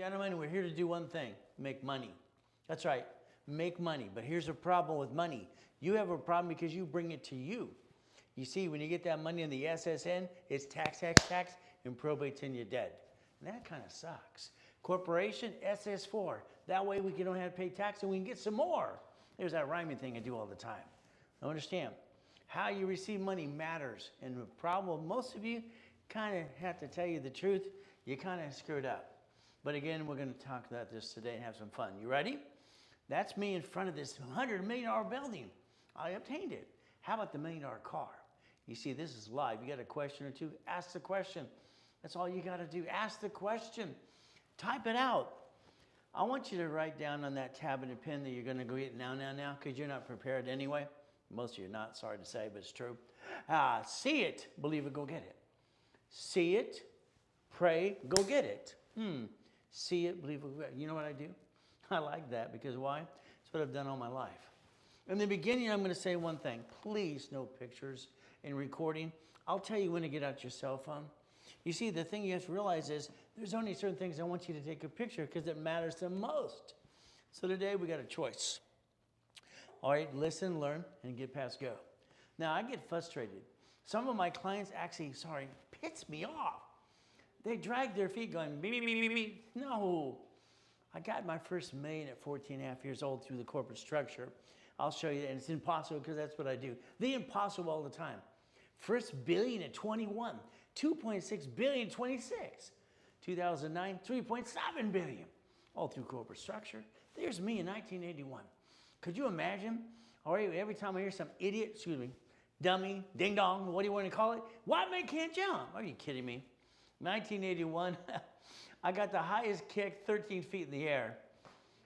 Gentlemen, we're here to do one thing, make money. That's right, make money. But here's a problem with money. You have a problem because you bring it to you. You see, when you get that money in the SSN, it's tax, and probate's in your dead. And that kind of sucks. Corporation, SS4. That way we don't have to pay tax and we can get some more. There's that rhyming thing I do all the time. Now understand, how you receive money matters. And the problem, most of you kind of have to tell you the truth, you kind of screwed up. But again, we're going to talk about this today and have some fun. You ready? That's me in front of this $100 million building. I obtained it. How about the $1 million car? You see, this is live. You got a question or two? Ask the question. That's all you got to do. Ask the question. Type it out. I want you to write down on that tab and a pen that you're going to go get now, because you're not prepared anyway. Most of you are not, sorry to say, but it's true. See it, believe it, go get it. See it, pray, go get it. See it, believe it, go get it. You know what I do? I like that because why? It's what I've done all my life. In the beginning, I'm going to say one thing. Please, no pictures and recording. I'll tell you when to get out your cell phone. You see, the thing you have to realize is there's only certain things I want you to take a picture because it matters the most. So today we got a choice. All right, listen, learn, and get past go. Now, I get frustrated. Some of my clients actually, piss me off. They drag their feet going, beep, beep, beep, beep, beep. No. I got my first million at 14.5 years old through the corporate structure. I'll show you, and it's impossible because that's what I do. The impossible all the time. First billion at 21, 2.6 billion at 26. 2009, 3.7 billion, all through corporate structure. There's me in 1981. Could you imagine? All right, every time I hear some idiot, dummy, ding dong, what do you want to call it? White man can't jump. Are you kidding me? 1981, I got the highest kick, 13 feet in the air.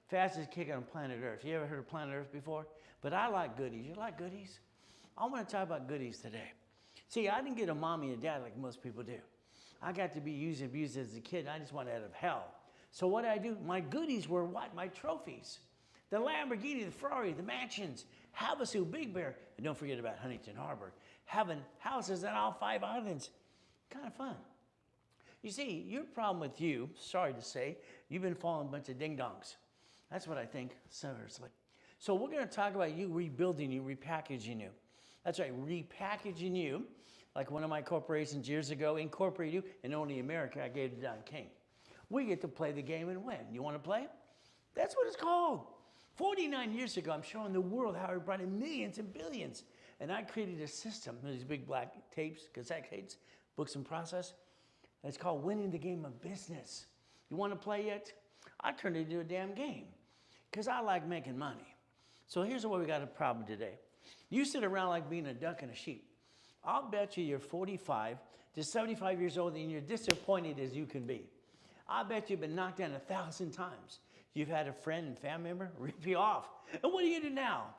Fastest kick on planet Earth. You ever heard of planet Earth before? But I like goodies. You like goodies? I want to talk about goodies today. See, I didn't get a mommy and dad like most people do. I got to be used and abused as a kid. I just wanted out of hell. So what did I do? My goodies were what? My trophies. The Lamborghini, the Ferrari, the mansions, Havasu, Big Bear, and don't forget about Huntington Harbor. Having houses on all 5 islands. Kind of fun. You see, your problem with you, sorry to say, you've been following a bunch of ding-dongs. That's what I think, seriously. So we're going to talk about you rebuilding you, repackaging you. That's right, repackaging you. Like one of my corporations years ago, incorporated you, and only America, I gave to Don King. We get to play the game and win. You want to play? That's what it's called. 49 years ago, I'm showing the world how I brought in millions and billions. And I created a system, these big black tapes, cassette tapes, books in process. It's called winning the game of business. You want to play it? I turned it into a damn game because I like making money. So here's where we got a problem today. You sit around like being a duck and a sheep. I'll bet you're 45 to 75 years old and you're disappointed as you can be. I bet you've been knocked down 1,000 times. You've had a friend and family member rip you off. And what are you going to do now?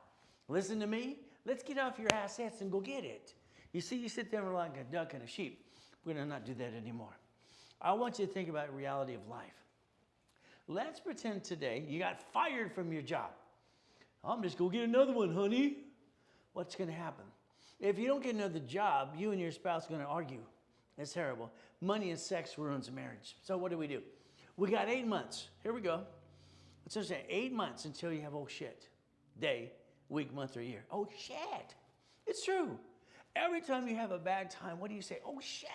Listen to me. Let's get off your assets and go get it. You see, you sit there like a duck and a sheep. We're going to not do that anymore. I want you to think about the reality of life. Let's pretend today you got fired from your job. I'm just going to get another one, honey. What's going to happen? If you don't get another job, you and your spouse are going to argue. That's terrible. Money and sex ruins a marriage. So what do? We got 8 months. Here we go. Let's just say 8 months until you have oh shit. Day, week, month, or year. Oh shit. It's true. Every time you have a bad time, what do you say? Oh shit.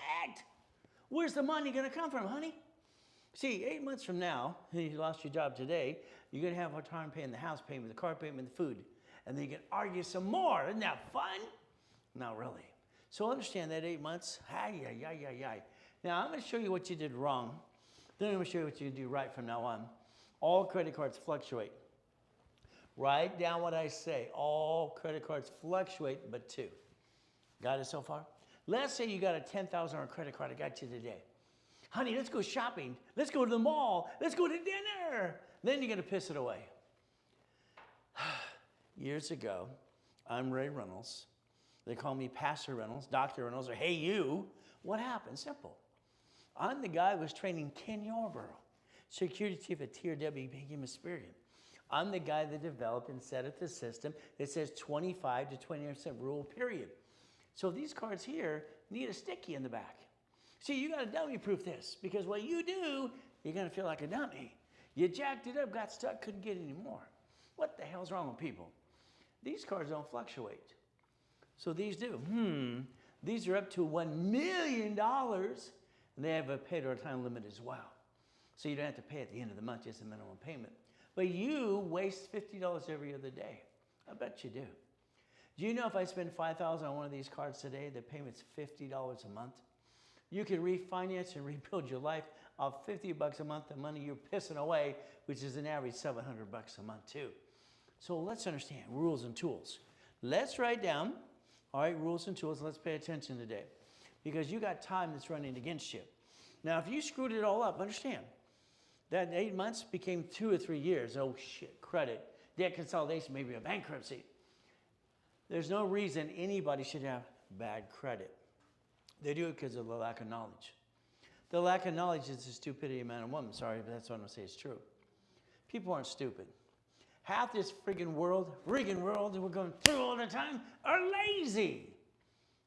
Where's the money going to come from, honey? See, 8 months from now, you lost your job today, you're going to have a hard time paying the house payment, the car payment, the food. And then you can argue some more. Isn't that fun? Not really. So understand that 8 months, Now, I'm going to show you what you did wrong. Then I'm going to show you what you do right from now on. All credit cards fluctuate. Write down what I say. All credit cards fluctuate, but 2. Got it so far? Let's say you got a $10,000 credit card I got you today. Honey, let's go shopping. Let's go to the mall. Let's go to dinner. Then you're going to piss it away. Years ago, I'm Ray Reynolds. They call me Pastor Reynolds, Dr. Reynolds, or Hey You. What happened? Simple. I'm the guy who was training Ken Yarborough, security chief at TRW, became a Spirit. I'm the guy that developed and set up the system that says 25 to 20% rule, period. So these cards here need a sticky in the back. See, you got to dummy proof this because what you do, you're going to feel like a dummy. You jacked it up, got stuck, couldn't get any more. What the hell's wrong with people? These cards don't fluctuate. So these do. These are up to $1 million, and they have a pay or time limit as well. So you don't have to pay at the end of the month, just a minimum payment. But you waste $50 every other day. I bet you do. Do you know if I spend $5,000 on one of these cards today, the payment's $50 a month? You can refinance and rebuild your life off $50 a month, the money you're pissing away, which is an average $700 a month too. So let's understand rules and tools. Let's write down, all right, rules and tools. Let's pay attention today because you got time that's running against you. Now, if you screwed it all up, understand that 8 months became 2 or 3 years. Oh shit, credit, debt consolidation, maybe a bankruptcy. There's no reason anybody should have bad credit. They do it because of the lack of knowledge. The lack of knowledge is the stupidity of man and woman. Sorry, but that's what I'm going to say is true. People aren't stupid. Half this friggin' world that we're going through all the time are lazy.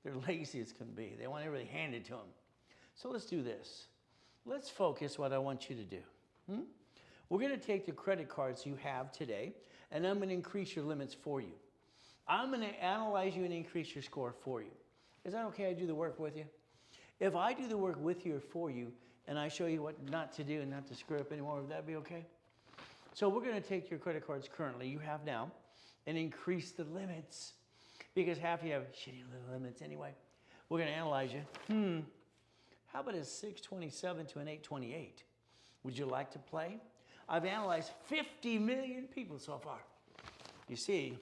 They're lazy as can be. They want everything handed to them. So let's do this. Let's focus what I want you to do. We're going to take the credit cards you have today, and I'm going to increase your limits for you. I'm going to analyze you and increase your score for you. Is that okay? I do the work with you? If I do the work with you or for you, and I show you what not to do and not to screw up anymore, would that be okay? So we're going to take your credit cards currently, you have now, and increase the limits. Because half of you have shitty little limits anyway. We're going to analyze you. How about a 627 to an 828? Would you like to play? I've analyzed 50 million people so far. You see,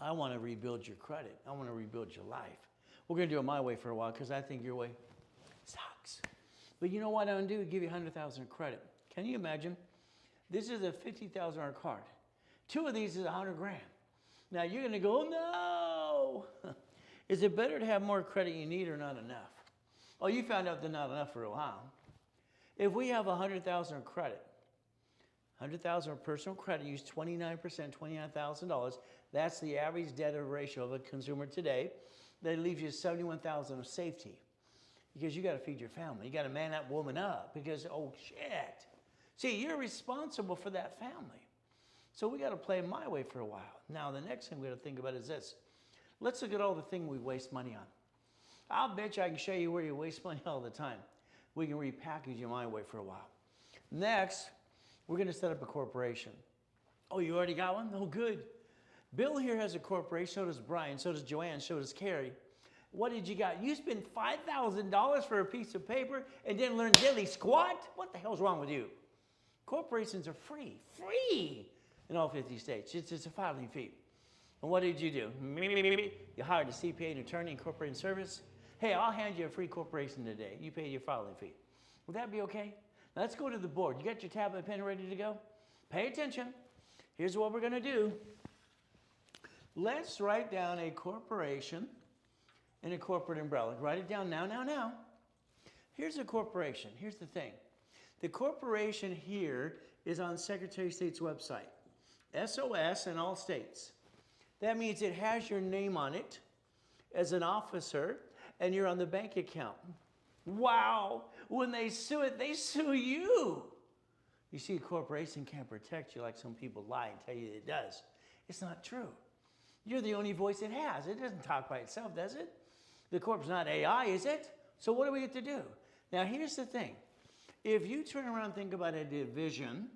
I want to rebuild your credit. I want to rebuild your life. We're going to do it my way for a while because I think your way sucks. But you know what I'm going to do? Give you $100,000 credit. Can you imagine? This is a $50,000 card. 2 of these is $100 grand. Now you're going to go, no. Is it better to have more credit you need or not enough? Oh, you found out they're not enough for a while. If we have $100,000 credit, $100,000 of personal credit, use 29%, $29,000. That's the average debt ratio of a consumer today. That leaves you $71,000 of safety because you got to feed your family. You got to man that woman up because, oh shit. See, you're responsible for that family. So we got to play my way for a while. Now, the next thing we got to think about is this. Let's look at all the things we waste money on. I'll bet you I can show you where you waste money all the time. We can repackage you my way for a while. Next, we're going to set up a corporation. Oh, you already got one? Oh, good. Bill here has a corporation, so does Brian, so does Joanne, so does Carrie. What did you got? You spent $5,000 for a piece of paper and didn't learn diddly squat? What the hell's wrong with you? Corporations are free in all 50 states. It's just a filing fee. And what did you do? You hired a CPA, an attorney, incorporated service. Hey, I'll hand you a free corporation today. You pay your filing fee. Would that be okay? Now let's go to the board. You got your tablet and pen ready to go? Pay attention. Here's what we're going to do. Let's write down a corporation and a corporate umbrella. Write it down now. Here's a corporation. Here's the thing. The corporation here is on Secretary of State's website. SOS in all states. That means it has your name on it as an officer and you're on the bank account. Wow. When they sue it, they sue you. You see, a corporation can't protect you like some people lie and tell you it does. It's not true. You're the only voice it has. It doesn't talk by itself, does it? The corp's not AI, is it? So what do we get to do? Now, here's the thing. If you turn around and think about a division,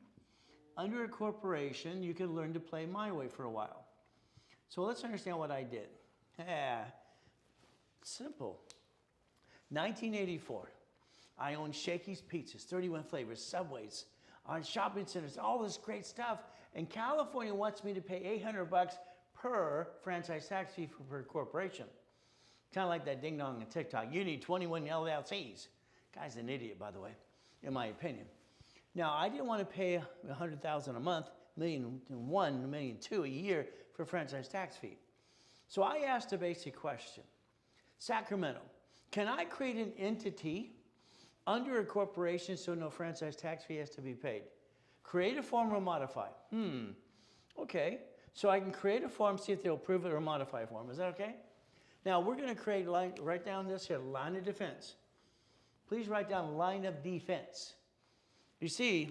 under a corporation, you can learn to play my way for a while. So let's understand what I did. Simple. 1984, I owned Shakey's Pizzas, 31 flavors, Subways, on shopping centers, all this great stuff. And California wants me to pay $800 per franchise tax fee per corporation. Kind of like that ding dong on TikTok. You need 21 LLCs. Guy's an idiot, by the way, in my opinion. Now, I didn't want to pay $100,000 a month, $1,100,000, $1,200,000 a year for a franchise tax fee. So I asked a basic question. Sacramento, can I create an entity under a corporation so no franchise tax fee has to be paid? Create a form or modify. Okay. So I can create a form, see if they'll approve it or modify a form. Is that okay? Now we're going to create, write down this here, line of defense. Please write down line of defense. You see,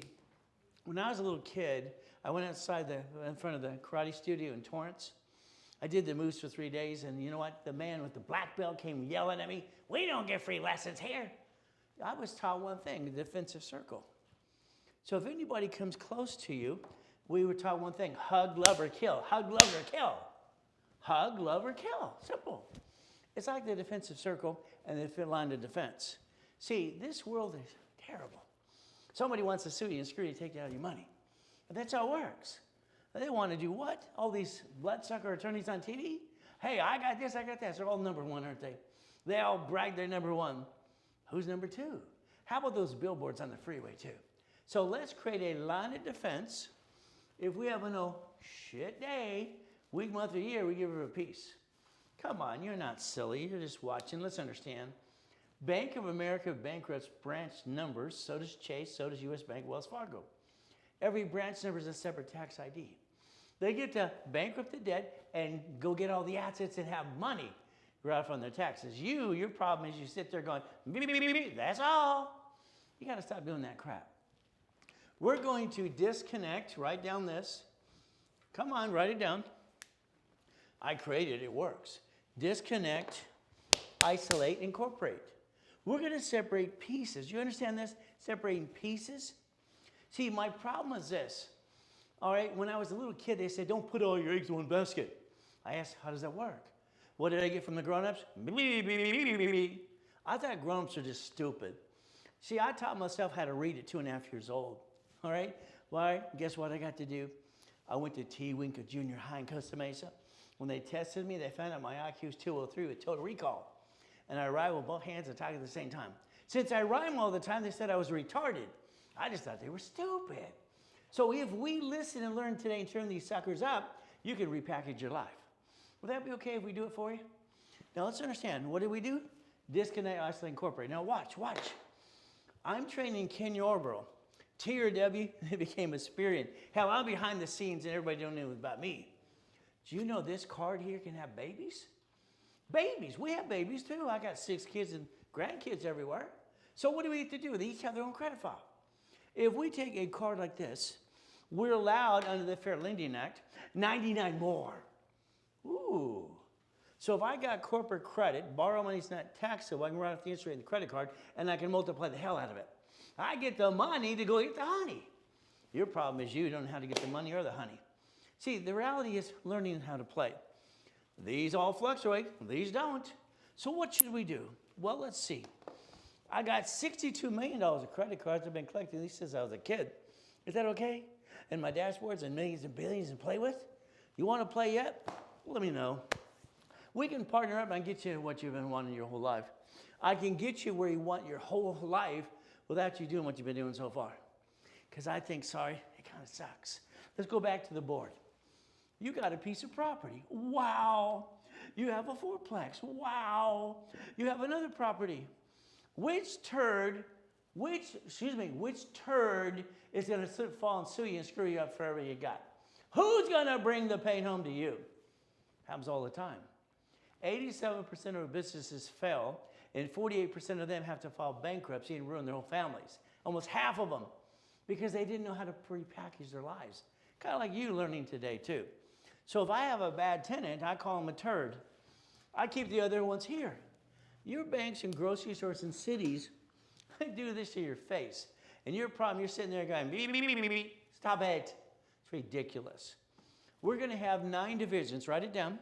when I was a little kid, I went outside in front of the karate studio in Torrance. I did the moves for 3 days, and you know what? The man with the black belt came yelling at me, "We don't get free lessons here." I was taught one thing, the defensive circle. So if anybody comes close to you, we were taught one thing, hug, love, or kill. Hug, love, or kill. Hug, love, or kill. Simple. It's like the defensive circle and the line of defense. See, this world is terrible. Somebody wants to sue you and screw you, take out your money. But that's how it works. They want to do what? All these bloodsucker attorneys on TV? Hey, I got this, I got that. They're all number one, aren't they? They all brag they're number one. Who's number two? How about those billboards on the freeway too? So let's create a line of defense. If we have a no shit day, week, month, or year, we give her a piece. Come on, you're not silly. You're just watching. Let's understand. Bank of America bankrupts branch numbers. So does Chase. So does U.S. Bank, Wells Fargo. Every branch number is a separate tax ID. They get to bankrupt the debt and go get all the assets and have money right from their taxes. Your problem is you sit there going, beep, beep, beep, beep, that's all. You got to stop doing that crap. We're going to disconnect, write down this. Come on, write it down. I created it, it works. Disconnect, isolate, incorporate. We're going to separate pieces. You understand this? Separating pieces. See, my problem is this. All right, when I was a little kid, they said, don't put all your eggs in one basket. I asked, how does that work? What did I get from the grown-ups? I thought grown-ups are just stupid. See, I taught myself how to read at 2.5 years old. All right? Why? Guess what I got to do? I went to T. Winker Junior High in Costa Mesa. When they tested me, they found out my IQ was 203 with total recall. And I rhymed with both hands and talking at the same time. Since I rhyme all the time, they said I was retarded. I just thought they were stupid. So if we listen and learn today and turn these suckers up, you can repackage your life. Would that be okay if we do it for you? Now let's understand. What did we do? Disconnect, isolate, incorporate. Now watch. I'm training Ken Yarborough. T or W, it became a spirit. Hell, I'm behind the scenes and everybody don't know about me. Do you know this card here can have babies? Babies. We have babies too. I got 6 kids and grandkids everywhere. So what do we have to do? They each have their own credit file. If we take a card like this, we're allowed under the Fair Lending Act 99 more. Ooh. So if I got corporate credit, borrow money's not taxable, I can write off the interest rate in the credit card and I can multiply the hell out of it. I get the money to go get the honey. Your problem is you don't know how to get the money or the honey. See, the reality is learning how to play. These all fluctuate, these don't. So what should we do? Well, let's see. I got $62 million of credit cards I've been collecting these since I was a kid. Is that okay? And my dashboards and millions and billions to play with? You want to play yet? Let me know. We can partner up and get you what you've been wanting your whole life. I can get you where you want your whole life without you doing what you've been doing so far. Because I think, sorry, it kind of sucks. Let's go back to the board. You got a piece of property. Wow. You have a fourplex. Wow. You have another property. Which turd is going to fall and sue you and screw you up forever you got? Who's going to bring the pain home to you? Happens all the time. 87% of businesses fail, and 48% of them have to file bankruptcy and ruin their whole families. Almost half of them, because they didn't know how to prepackage their lives. Kind of like you learning today, too. So if I have a bad tenant, I call them a turd. I keep the other ones here. Your banks and grocery stores and cities do this to your face. And your problem, you're sitting there going, beep, beep, beep, beep, beep. Stop it. It's ridiculous. We're going to have 9 divisions. Write it down.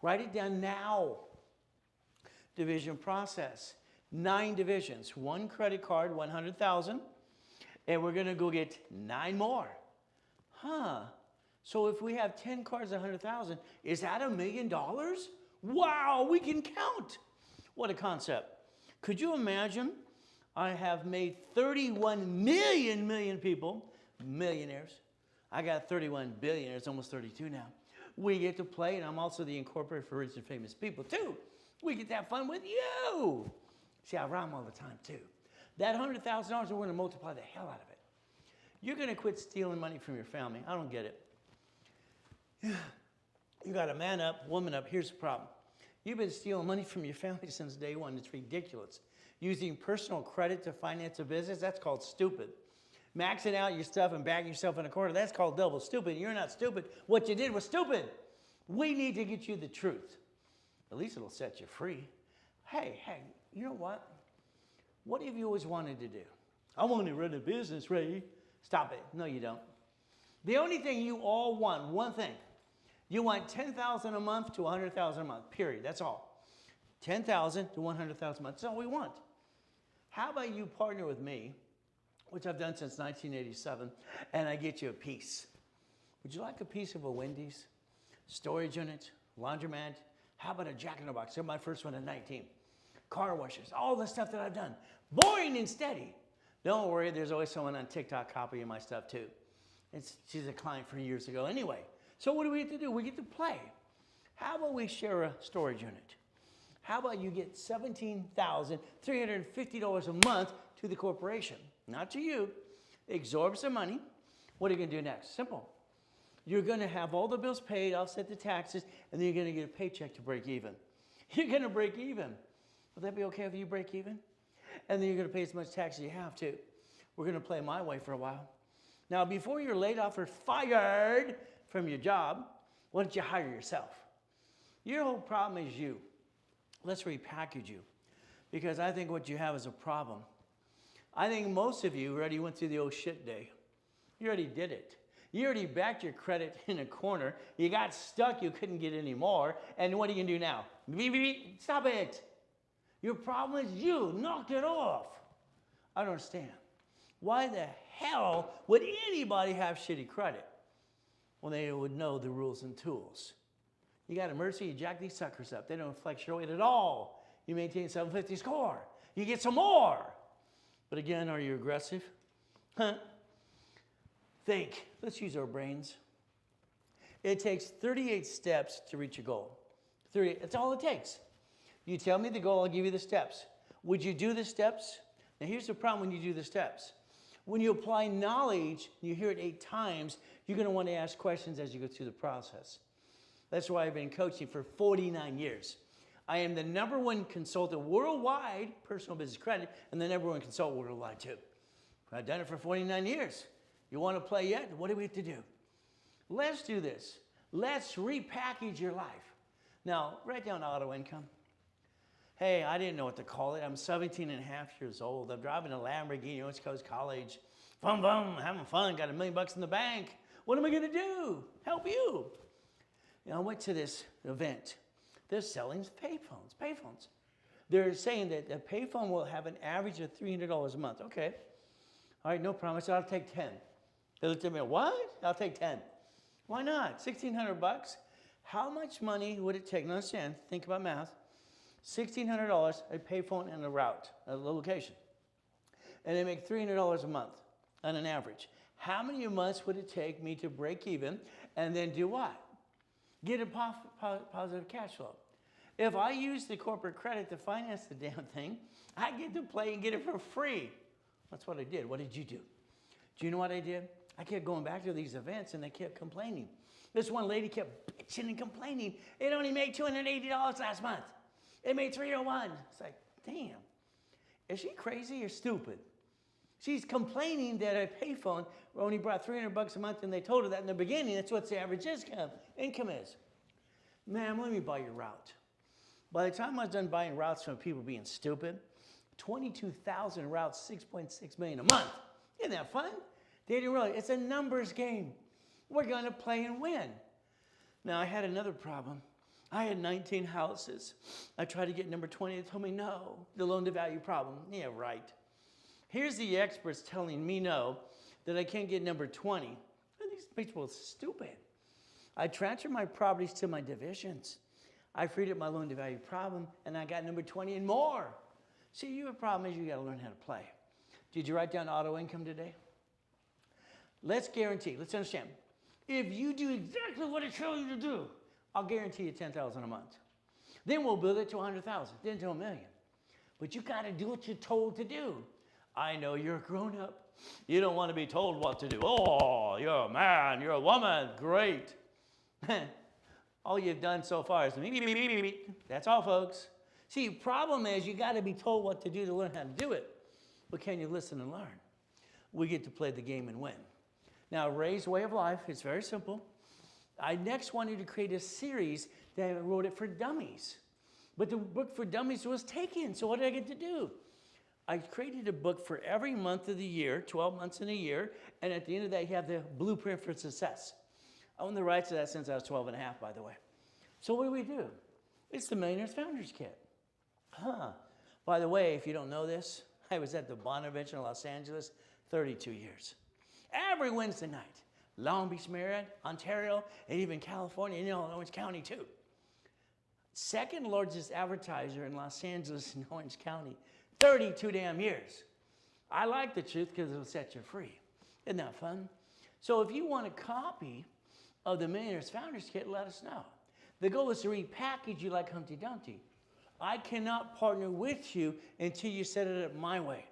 Write it down now. Division process. 9 divisions. 1 credit card, 100,000. And we're going to go get 9 more. So if we have 10 cards, 100,000, is that $1 million? Wow, we can count. What a concept. Could you imagine? I have made 31 million people millionaires. I got 31 billionaires, almost 32 now. We get to play, and I'm also the incorporator for rich and famous people, too. We get to have fun with you. See, I rhyme all the time, too. That $100,000, we're going to multiply the hell out of it. You're going to quit stealing money from your family. I don't get it. You got a man up, woman up. Here's the problem. You've been stealing money from your family since day one. It's ridiculous. Using personal credit to finance a business, that's called stupid. Maxing out your stuff and backing yourself in a corner, that's called double stupid. You're not stupid. What you did was stupid. We need to get you the truth. At least it'll set you free. Hey, you know what? What have you always wanted to do? I want to run a business, Ray. Stop it. No, you don't. The only thing you all want, one thing, you want $10,000 a month to $100,000 a month, period. That's all. $10,000 to $100,000 a month. That's all we want. How about you partner with me, which I've done since 1987, and I get you a piece. Would you like a piece of a Wendy's, storage unit, laundromat? How about a Jack in the Box? They're my first one at 19. Car washes, all the stuff that I've done. Boring and steady. Don't worry, there's always someone on TikTok copying my stuff too. She's a client from years ago anyway. So what do we get to do? We get to play. How about we share a storage unit? How about you get $17,350 a month to the corporation? Not to you. Absorb some money. What are you going to do next? Simple. You're going to have all the bills paid, offset the taxes, and then you're going to get a paycheck to break even. You're going to break even. Will that be okay if you break even? And then you're going to pay as much tax as you have to. We're going to play my way for a while. Now, before you're laid off or fired from your job, why don't you hire yourself? Your whole problem is you. Let's repackage you, because I think what you have is a problem. I think most of you already went through the oh shit day. You already did it. You already backed your credit in a corner. You got stuck. You couldn't get any more. And what are you going to do now? Stop it. Your problem is you. Knock it off. I don't understand. Why the hell would anybody have shitty credit when they would know the rules and tools? You got a Mercy, you jack these suckers up. They don't flex your weight at all. You maintain 750 score. You get some more. But again, are you aggressive? Huh? Think. Let's use our brains. It takes 38 steps to reach a goal. 38. That's all it takes. You tell me the goal, I'll give you the steps. Would you do the steps? Now here's the problem when you do the steps. When you apply knowledge, you hear it 8 times, you're going to want to ask questions as you go through the process. That's why I've been coaching for 49 years. I am the #1 consultant worldwide, personal business credit, and the #1 consultant worldwide too. I've done it for 49 years. You want to play yet? What do we have to do? Let's do this. Let's repackage your life. Now, write down auto income. Hey, I didn't know what to call it. I'm 17 and a half years old. I'm driving a Lamborghini, West Coast College. Fun, having fun, got $1 million in the bank. What am I going to do? Help you. I went to this event. They're selling payphones. They're saying that a payphone will have an average of $300 a month. Okay. All right, no problem. I said, I'll take 10. They looked at me, what? I'll take 10. Why not? $1,600. How much money would it take? Now understand, think about math. $1,600, a payphone and a route, a location. And they make $300 a month on an average. How many months would it take me to break even and then do what? Get a positive cash flow. If I use the corporate credit to finance the damn thing, I get to play and get it for free. That's what I did. What did you do? Do you know what I did? I kept going back to these events and they kept complaining. This one lady kept bitching and complaining. It only made $280 last month. It made $301. It's like, damn. Is she crazy or stupid? She's complaining that a payphone only brought $300 a month, and they told her that in the beginning. That's what the average income is. Ma'am, let me buy your route. By the time I was done buying routes from people being stupid, 22,000 routes, $6.6 million a month. Isn't that fun? They didn't realize it's a numbers game. We're going to play and win. Now, I had another problem. I had 19 houses. I tried to get number 20. They told me no. The loan to value problem. Yeah, right. Here's the experts telling me no, that I can't get number 20. These people are stupid. I transferred my properties to my divisions. I freed up my loan to value problem, and I got number 20 and more. See, your problem is you got to learn how to play. Did you write down auto income today? Let's guarantee, let's understand. If you do exactly what I tell you to do, I'll guarantee you $10,000 a month. Then we'll build it to $100,000, then to $1 million. But you got to do what you're told to do. I know you're a grown-up. You don't want to be told what to do. Oh, you're a man, you're a woman, great. All you've done so far is me. That's all, folks. See, problem is you got to be told what to do to learn how to do it. But can you listen and learn? We get to play the game and win. Now, Ray's Way of Life, it's very simple. I next wanted to create a series that I wrote it for dummies. But the book for dummies was taken, so what did I get to do? I created a book for every month of the year, 12 months in a year, and at the end of that, you have the blueprint for success. I own the rights to that since I was 12 and a half, by the way. So what do? It's the Millionaires Founders Kit. By the way, if you don't know this, I was at the Bonaventure in Los Angeles 32 years. Every Wednesday night. Long Beach, Marriott, Ontario, and even California, and Orange County too. Second largest advertiser in Los Angeles and Orange County, 32 damn years. I like the truth because it'll set you free. Isn't that fun? So if you want a copy of the Millionaires Founders Kit, let us know. The goal is to repackage you like Humpty Dumpty. I cannot partner with you until you set it up my way,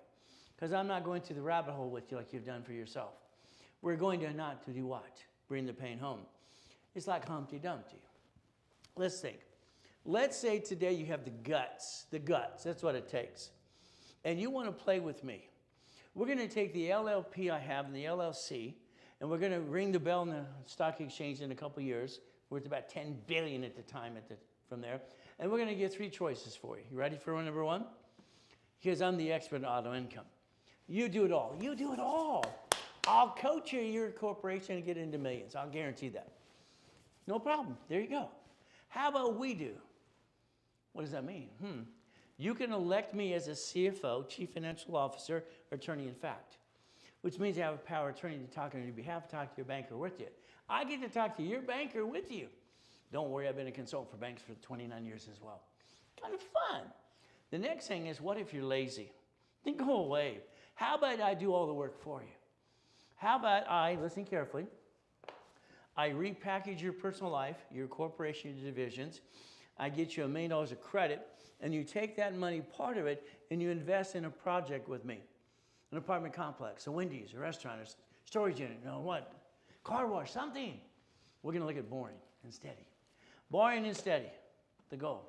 because I'm not going to the rabbit hole with you like you've done for yourself. We're going to not to do what? Bring the pain home. It's like Humpty Dumpty. Let's think. Let's say today you have the guts, that's what it takes. And you want to play with me. We're going to take the LLP I have and the LLC, and we're going to ring the bell in the stock exchange in a couple years. Worth about $10 billion at the time from there. And we're going to get 3 choices for you. You ready for one, number 1? Because I'm the expert in auto income. You do it all. You do it all. I'll coach you your corporation and get into millions. I'll guarantee that. No problem. There you go. How about we do? What does that mean? You can elect me as a CFO, Chief Financial Officer, attorney in fact, which means I have a power of attorney to talk on your behalf, talk to your banker with you. I get to talk to your banker with you. Don't worry, I've been a consultant for banks for 29 years as well. Kind of fun. The next thing is, what if you're lazy? Then go away. How about I do all the work for you? How about I, listen carefully, I repackage your personal life, your corporation, your divisions. I get you $1 million of credit, and you take that money, part of it, and you invest in a project with me. An apartment complex, a Wendy's, a restaurant, a storage unit, you know what? Car wash, something. We're going to look at boring and steady. Boring and steady, the goal.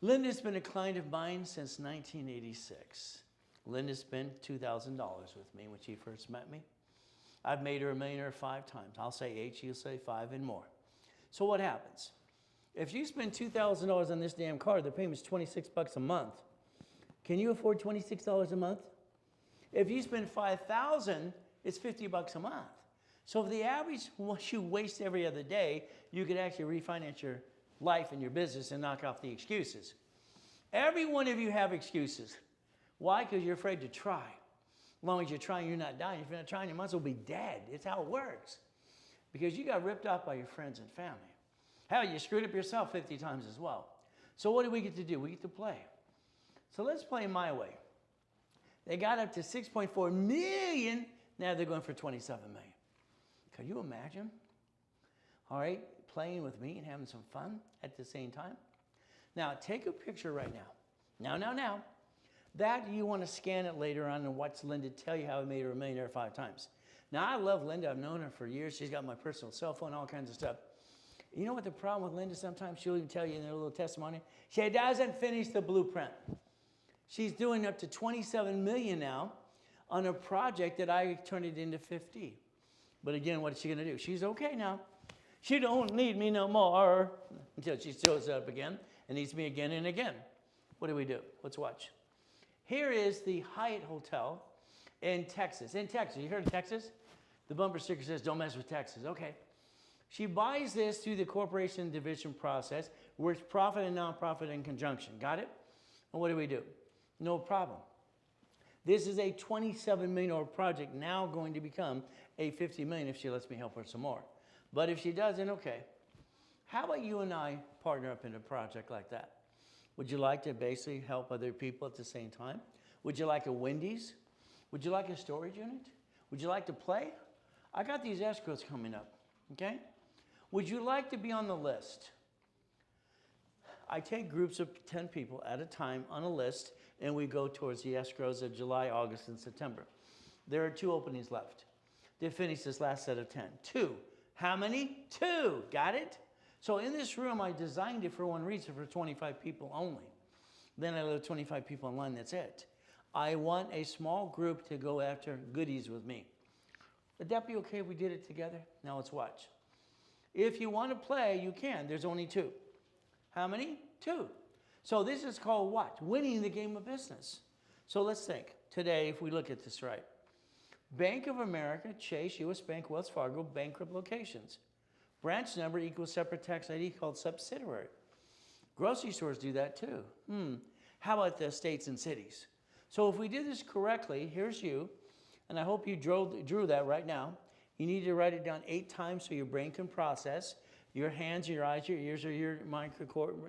Linda's been a client of mine since 1986. Linda spent $2,000 with me when she first met me. I've made her a millionaire 5 times. I'll say 8, she'll say 5 and more. So what happens? If you spend $2,000 on this damn car, the payment's $26 a month. Can you afford $26 a month? If you spend $5,000, it's $50 a month. So if the average, what you waste every other day, you could actually refinance your life and your business and knock off the excuses. Every one of you have excuses. Why? Because you're afraid to try. As long as you're trying, you're not dying. If you're not trying, you might as well be dead. It's how it works. Because you got ripped off by your friends and family. Hell, you screwed up yourself 50 times as well. So what do we get to do? We get to play. So let's play my way. They got up to 6.4 million. Now they're going for 27 million. Can you imagine? All right, playing with me and having some fun at the same time. Now, take a picture right now. Now. That you want to scan it later on and watch Linda tell you how I made her a millionaire 5 times. Now, I love Linda. I've known her for years. She's got my personal cell phone, all kinds of stuff. You know what the problem with Linda sometimes? She'll even tell you in her little testimony. She doesn't finish the blueprint. She's doing up to 27 million now on a project that I turned it into 50. But again, what is she going to do? She's okay now. She don't need me no more until she shows up again and needs me again and again. What do? Let's watch. Here is the Hyatt Hotel in Texas. In Texas, you heard of Texas? The bumper sticker says, don't mess with Texas. Okay. She buys this through the corporation division process, where it's profit and nonprofit in conjunction. Got it? And what do? No problem. This is a $27 million project now going to become a $50 million if she lets me help her some more. But if she doesn't, okay. How about you and I partner up in a project like that? Would you like to basically help other people at the same time? Would you like a Wendy's? Would you like a storage unit? Would you like to play? I got these escrows coming up, okay? Would you like to be on the list? I take groups of 10 people at a time on a list, and we go towards the escrows of July, August, and September. There are 2 openings left. They finished this last set of 10. 2. How many? 2. Got it? So in this room, I designed it for one reason, for 25 people only. Then I let 25 people online, that's it. I want a small group to go after goodies with me. Would that be okay if we did it together? Now let's watch. If you want to play, you can. There's only 2. How many? 2. So this is called what? Winning the game of business. So let's think. Today, if we look at this right. Bank of America, Chase, U.S. Bank, Wells Fargo, bankrupt locations. Branch number equals separate tax ID called subsidiary. Grocery stores do that too. How about the states and cities? So if we did this correctly, here's you, and I hope you drew that right now. You need to write it down 8 times so your brain can process. Your hands, your eyes, your ears are your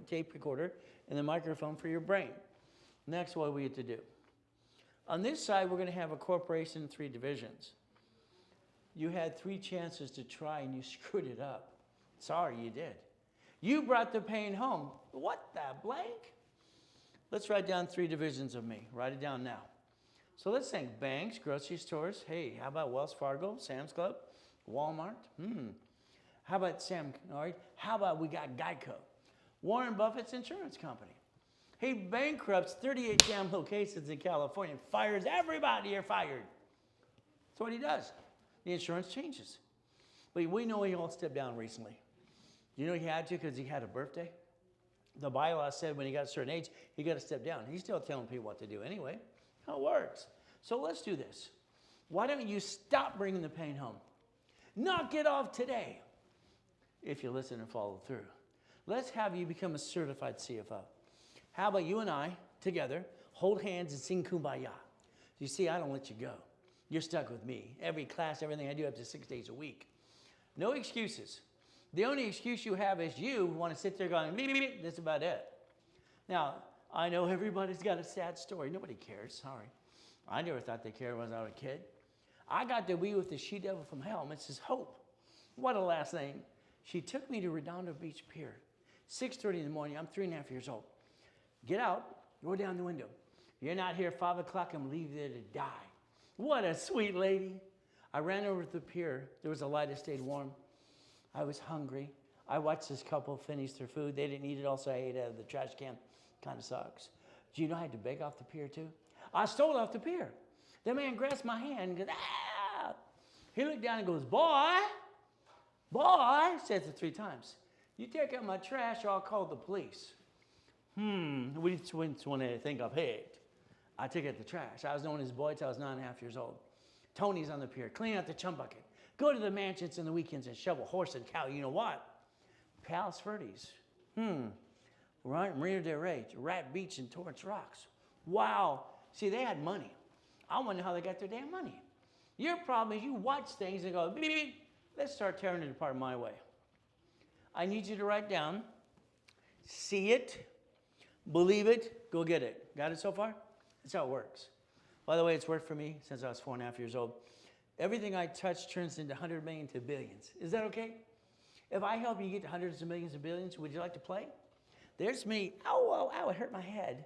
tape recorder, and the microphone for your brain. Next, what do we get to do? On this side, we're going to have a corporation in 3 divisions. You had 3 chances to try and you screwed it up. Sorry, you did. You brought the pain home. What the blank? Let's write down 3 divisions of me. Write it down now. So let's think banks, grocery stores. Hey, how about Wells Fargo, Sam's Club, Walmart? How about Sam? All right. How about we got Geico, Warren Buffett's insurance company. He bankrupts 38 damn locations in California and fires everybody. You're fired. That's what he does. The insurance changes. But we know he all stepped down recently. You know he had to because he had a birthday? The bylaw said when he got a certain age, he got to step down. He's still telling people what to do anyway. How it works. So let's do this. Why don't you stop bringing the pain home? Knock it off today. If you listen and follow through. Let's have you become a certified CFO. How about you and I together hold hands and sing Kumbaya? You see, I don't let you go. You're stuck with me. Every class, everything I do up to 6 days a week. No excuses. The only excuse you have is you want to sit there going, beep, beep, beep. That's about it. Now, I know everybody's got a sad story. Nobody cares, sorry. I never thought they cared when I was a kid. I got to be with the she-devil from hell, Mrs. Hope. What a last name. She took me to Redondo Beach Pier. 6:30 in the morning, I'm 3.5 years old. Get out, go down the window. You're not here 5 o'clock, I'm leaving there to die. What a sweet lady. I ran over to the pier. There was a light that stayed warm. I was hungry. I watched this couple finish their food. They didn't eat it all, so I ate out of the trash can. Kind of sucks. Do you know I had to beg off the pier too? I stole off the pier. The man grasped my hand and goes, ah! He looked down and goes, boy, says it 3 times. You take out my trash or I'll call the police. Which one I think I've picked? I took out the trash. I was known as boy till I was 9.5 years old. Tony's on the pier. Clean out the chum bucket. Go to the mansions on the weekends and shovel horse and cow. You know what? Palos Verdes. Right, Marina Del Rey, Rat Beach and Torrance Rocks. Wow. See, they had money. I wonder how they got their damn money. Your problem is you watch things and go, beep, beep, beep. Let's start tearing it apart my way. I need you to write down, see it, believe it, go get it. Got it so far? That's how it works. By the way, it's worked for me since I was 4.5 years old. Everything I touch turns into 100 million to billions. Is that okay? If I help you get to hundreds of millions and billions, would you like to play? There's me. Ow, it hurt my head.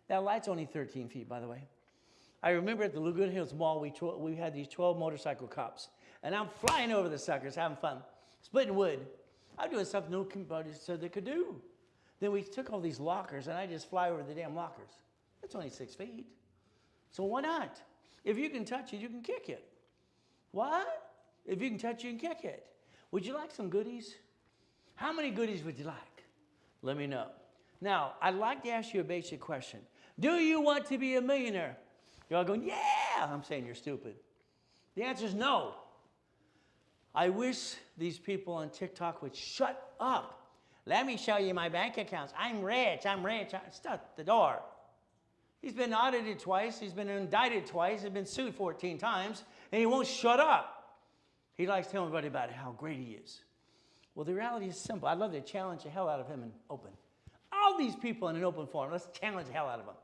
That light's only 13 feet, by the way. I remember at the Laguna Hills Mall, we had these 12 motorcycle cops. And I'm flying over the suckers, having fun, splitting wood. I'm doing something nobody said they could do. Then we took all these lockers, and I just fly over the damn lockers. That's only 6 feet. So why not? If you can touch it, you can kick it. What? If you can touch it, you can kick it. Would you like some goodies? How many goodies would you like? Let me know. Now, I'd like to ask you a basic question. Do you want to be a millionaire? You're all going, yeah! I'm saying you're stupid. The answer is no. I wish these people on TikTok would shut up. Let me show you my bank accounts. I'm rich. Shut the door. He's been audited twice. He's been indicted twice. He's been sued 14 times. And he won't shut up. He likes telling everybody about how great he is. Well, the reality is simple. I'd love to challenge the hell out of him in open. All these people in an open forum, let's challenge the hell out of them.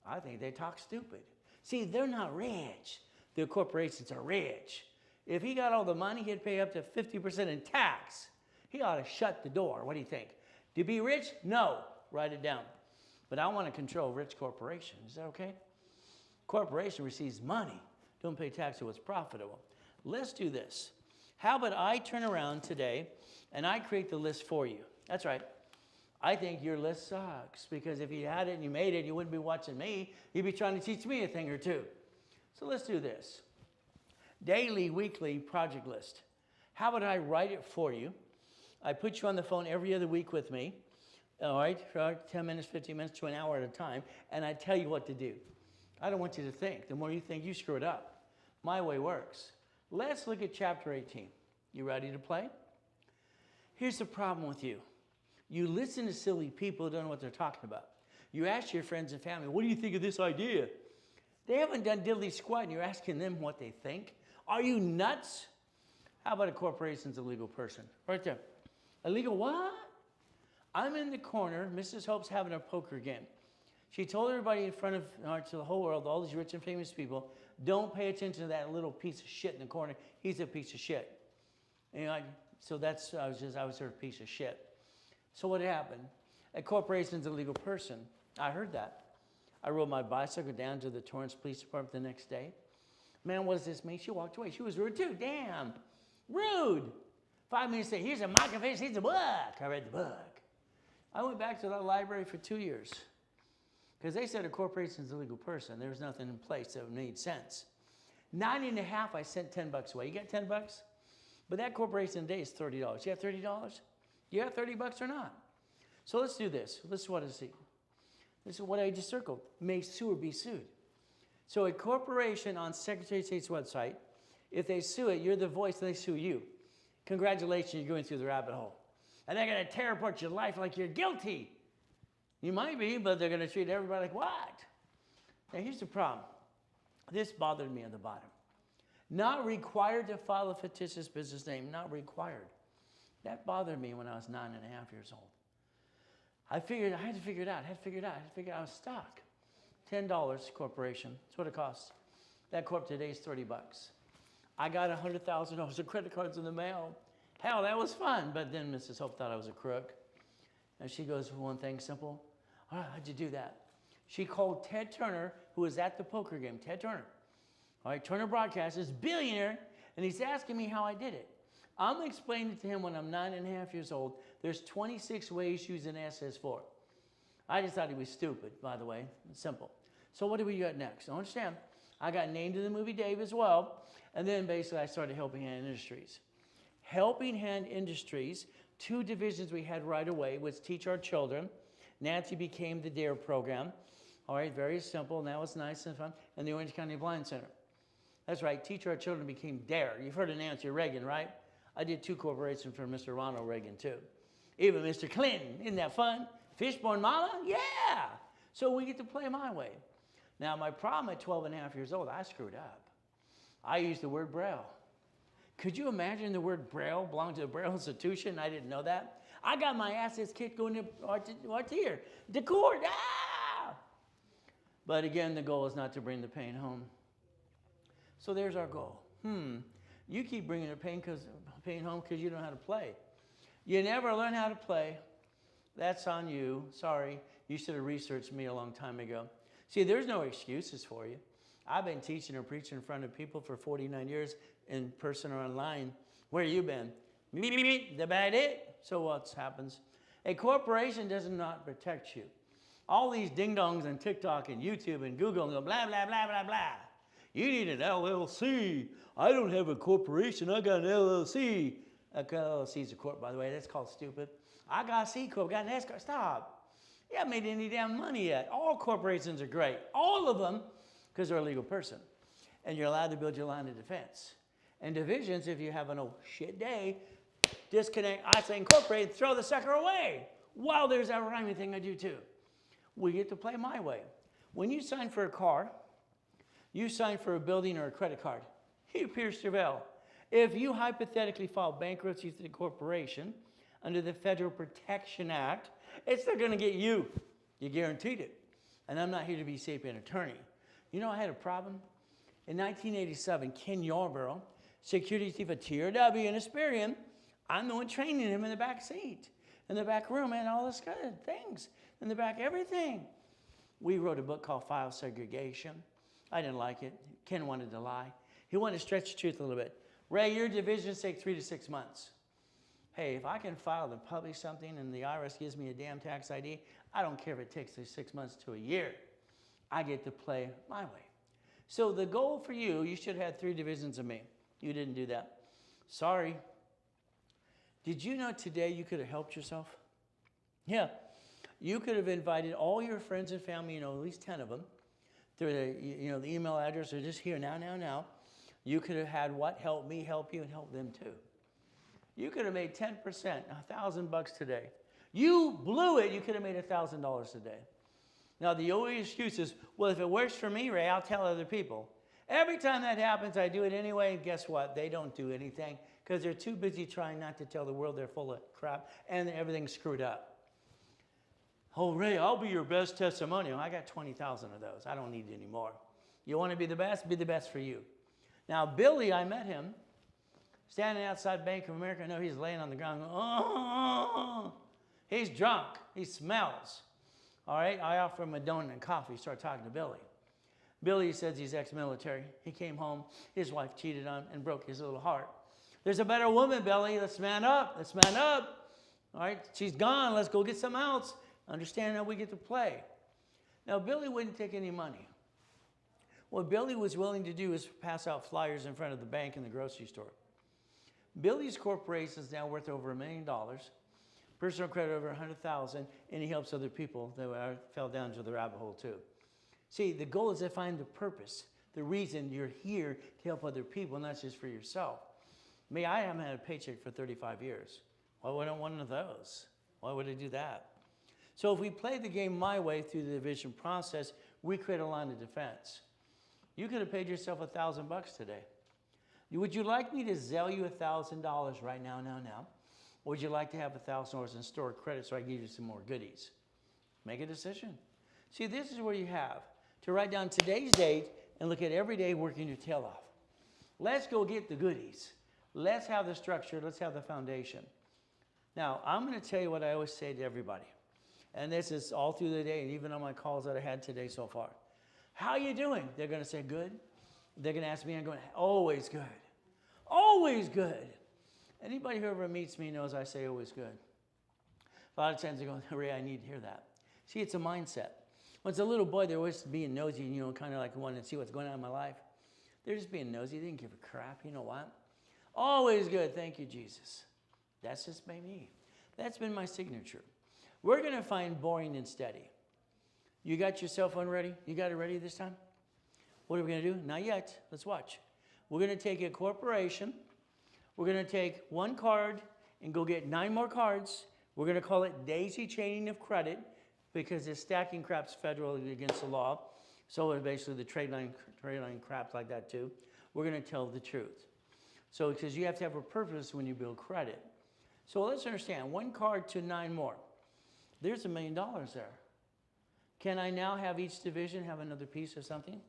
I think they talk stupid. See, they're not rich. The corporations are rich. If he got all the money, he'd pay up to 50% in tax. He ought to shut the door. What do you think? To be rich? No. Write it down. But I want to control rich corporations. Is that okay? Corporation receives money. Don't pay tax to what's profitable. Let's do this. How about I turn around today and I create the list for you? That's right. I think your list sucks because if you had it and you made it, you wouldn't be watching me. You'd be trying to teach me a thing or two. So let's do this. Daily, weekly project list. How about I write it for you? I put you on the phone every other week with me, all right, for 10 minutes, 15 minutes to an hour at a time, and I tell you what to do. I don't want you to think. The more you think, you screw it up. My way works. Let's look at chapter 18. You ready to play? Here's the problem with you. You listen to silly people who don't know what they're talking about. You ask your friends and family, what do you think of this idea? They haven't done diddly squat and you're asking them what they think. Are you nuts? How about a corporation's a legal person? Right there. A legal what? I'm in the corner. Mrs. Hope's having a poker game. She told everybody in front of to the whole world, all these rich and famous people, don't pay attention to that little piece of shit in the corner. He's a piece of shit. And so that's, I was her piece of shit. So what happened? A corporation's a legal person. I heard that. I rode my bicycle down to the Torrance Police Department the next day. Man, what does this mean? She walked away. She was rude too. Damn. Rude. 5 minutes later, here's a microphone, here's a book. I read the book. I went back to that library for 2 years because they said a corporation's a legal person. There was nothing in place that made sense. 9.5, I sent $10 away. You got $10? But that corporation today is $30. You have $30? You have $30 or not? So let's do this. This is what I see. This is what I just circled. May sue or be sued. So a corporation on Secretary of State's website, if they sue it, you're the voice, they sue you. Congratulations, you're going through the rabbit hole. And they're going to tear apart your life like you're guilty. You might be, but they're going to treat everybody like what? Now here's the problem. This bothered me on the bottom. Not required to file a fictitious business name, not required. That bothered me when I was 9.5 years old. I had to figure it out. I was stuck. $10 corporation. That's what it costs. That corp today is $30. I got $100,000 of credit cards in the mail. Hell, that was fun. But then Mrs. Hope thought I was a crook. And she goes, one thing simple. All right, how'd you do that? She called Ted Turner, who was at the poker game. Ted Turner. All right, Turner Broadcasters, billionaire. And he's asking me how I did it. I'm explaining to him when I'm 9.5 years old, there's 26 ways to use an SS4. I just thought he was stupid, by the way. It's simple. So what do we got next? I understand. I got named in the movie Dave as well. And then basically I started Helping Hand Industries. Helping Hand Industries, 2 divisions we had right away was Teach Our Children. Nancy became the DARE program. All right, very simple. And that was nice and fun. And the Orange County Blind Center. That's right, Teach Our Children became DARE. You've heard of Nancy Reagan, right? I did 2 corporations for Mr. Ronald Reagan, too. Even Mr. Clinton. Isn't that fun? Fishborn Mama? Yeah! So we get to play my way. Now, my problem at 12.5 years old, I screwed up. I used the word Braille. Could you imagine the word Braille belonged to the Braille Institution? I didn't know that. I got my assets kicked going to Artier. The court! Ah! But again, the goal is not to bring the pain home. So there's our goal. You keep bringing the pain home because you don't know how to play. You never learn how to play. That's on you. Sorry. You should have researched me a long time ago. See, there's no excuses for you. I've been teaching or preaching in front of people for 49 years in person or online. Where you been? Me, the bad it. So what happens? A corporation does not protect you. All these ding-dongs on TikTok and YouTube and Google and blah, blah, blah, blah, blah. You need an LLC. I don't have a corporation. I got an LLC. A LLC is a corp, by the way. That's called stupid. I got a C corp. Got an S corp. Stop. You haven't made any damn money yet. All corporations are great. All of them, because they're a legal person. And you're allowed to build your line of defense. And divisions, if you have an oh shit day, disconnect, I say incorporate, and throw the sucker away. Wow, there's that rhyming thing I do too. We get to play my way. When you sign for a car, you sign for a building or a credit card. You pierce your veil. If you hypothetically file bankruptcy to the corporation under the Federal Protection Act, it's not going to get you. You guaranteed it. And I'm not here to be sapient attorney. You know, I had a problem. In 1987, Ken Yarborough, security chief of TRW and Asperian, I'm the one training him in the back seat, in the back room, and all this kind of things, in the back, everything. We wrote a book called File Segregation. I didn't like it. Ken wanted to lie. He wanted to stretch the truth a little bit. Ray, your divisions take 3 to 6 months. Hey, if I can file and publish something and the IRS gives me a damn tax ID, I don't care if it takes 6 months to a year. I get to play my way. So the goal for you, you should have had 3 divisions of me. You didn't do that. Sorry. Did you know today you could have helped yourself? Yeah. You could have invited all your friends and family, at least 10 of them, through the email address or just here now. You could have had what? Help me, help you, and help them too. You could have made 10%, $1,000 today. You blew it, you could have made $1,000 today. Now, the only excuse is, well, if it works for me, Ray, I'll tell other people. Every time that happens, I do it anyway, and guess what? They don't do anything because they're too busy trying not to tell the world they're full of crap and everything's screwed up. Oh, Ray, I'll be your best testimonial. I got 20,000 of those. I don't need any more. You want to be the best for you. Now, Billy, I met him standing outside Bank of America. No, he's laying on the ground. Oh, he's drunk. He smells. All right, I offer him a donut and coffee. Start talking to Billy. Billy says he's ex-military. He came home. His wife cheated on him and broke his little heart. There's a better woman, Billy. Let's man up. Let's man up. All right, she's gone. Let's go get some else. Understand how we get to play. Now, Billy wouldn't take any money. What Billy was willing to do is pass out flyers in front of the bank and the grocery store. Billy's corporation is now worth over $1 million. Personal credit over 100,000, and he helps other people that fell down to the rabbit hole too. See, the goal is to find the purpose, the reason you're here to help other people, not just for yourself. Me, I haven't had a paycheck for 35 years. Why would I want one of those? Why would I do that? So if we play the game my way through the division process, we create a line of defense. You could have paid yourself $1,000 today. Would you like me to Zelle you $1,000 right now? Or would you like to have $1,000 in stored credit so I can give you some more goodies? Make a decision. See, this is where you have to write down today's date and look at every day working your tail off. Let's go get the goodies. Let's have the structure. Let's have the foundation. Now, I'm going to tell you what I always say to everybody. And this is all through the day and even on my calls that I had today so far. How are you doing? They're going to say, good. They're going to ask me, I'm going, always good. Always good. Anybody who ever meets me knows I say always good. A lot of times they go, Ray, I need to hear that. See, it's a mindset. When it's a little boy, they're always being nosy, kind of like wanting to see what's going on in my life. They're just being nosy. They didn't give a crap. You know what? Always good. Thank you, Jesus. That's just been me. That's been my signature. We're going to find boring and steady. You got your cell phone ready? You got it ready this time? What are we going to do? Not yet. Let's watch. We're going to take a corporation. We're going to take one card and go get 9 more cards. We're going to call it daisy chaining of credit because it's stacking craps federally against the law. So it's basically the trade line craps like that too. We're going to tell the truth. So because you have to have a purpose when you build credit. So let's understand, 1 card to 9 more. There's $1 million there. Can I now have each division have another piece of something?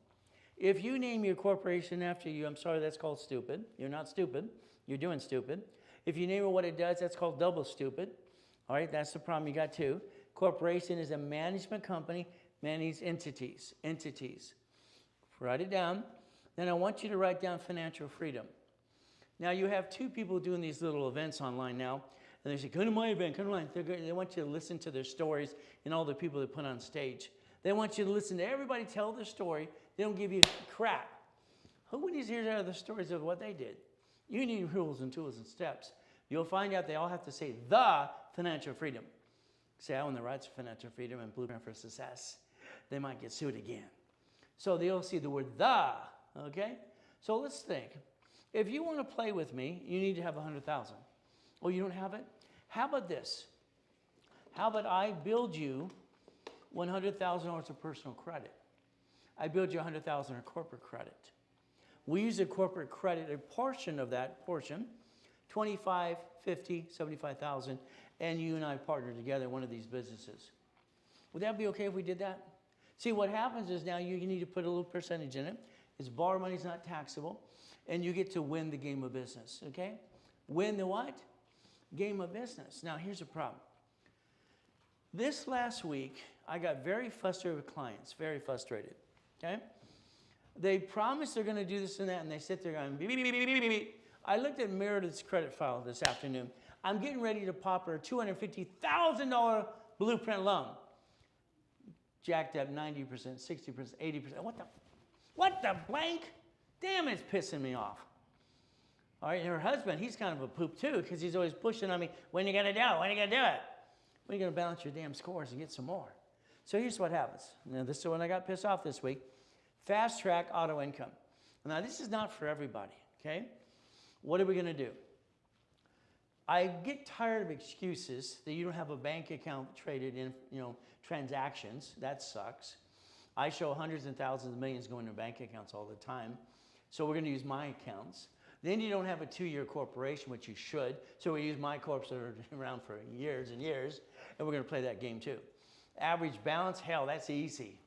If you name your corporation after you, I'm sorry, that's called stupid. You're not stupid. You're doing stupid. If you name it what it does, that's called double stupid. All right, that's the problem. You got 2. Corporation is a management company, manages entities. Write it down. Then I want you to write down financial freedom. Now you have 2 people doing these little events online now, and they say, come to my event, come online. They want you to listen to their stories and all the people they put on stage. They want you to listen to everybody tell their story. They don't give you crap. Who needs to hear the stories of what they did? You need rules and tools and steps. You'll find out they all have to say the financial freedom. Say, I own the rights to financial freedom and blueprint for success. They might get sued again. So they'll see the word the, okay? So let's think. If you want to play with me, you need to have 100,000. Oh, you don't have it? How about this? How about I build you $100,000 of personal credit? I build you $100,000 of corporate credit. We use a corporate credit, a portion of that portion, 25, 50, 75,000, and you and I partner together in one of these businesses. Would that be okay if we did that? See, what happens is now you need to put a little percentage in it. It's borrow money, it's not taxable, and you get to win the game of business, okay? Win the what? Game of business. Now, here's the problem. This last week, I got very frustrated with clients, very frustrated, okay? They promise they're going to do this and that, and they sit there going, beep, beep, beep, beep, beep, beep. I looked at Meredith's credit file this afternoon. I'm getting ready to pop her a $250,000 blueprint loan. Jacked up 90%, 60%, 80%. What the blank? Damn, it's pissing me off. All right, and her husband, he's kind of a poop too, because he's always pushing on me, when you gonna do it? When you gonna do it? When you gonna balance your damn scores and get some more? So here's what happens. Now, this is when I got pissed off this week. Fast track auto income. Now, this is not for everybody, okay? What are we gonna do? I get tired of excuses that you don't have a bank account traded in, transactions. That sucks. I show hundreds and thousands of millions going to bank accounts all the time. So we're going to use my accounts. Then you don't have a 2-year corporation, which you should. So we use my corps that are around for years and years. And we're going to play that game too. Average balance, hell, that's easy.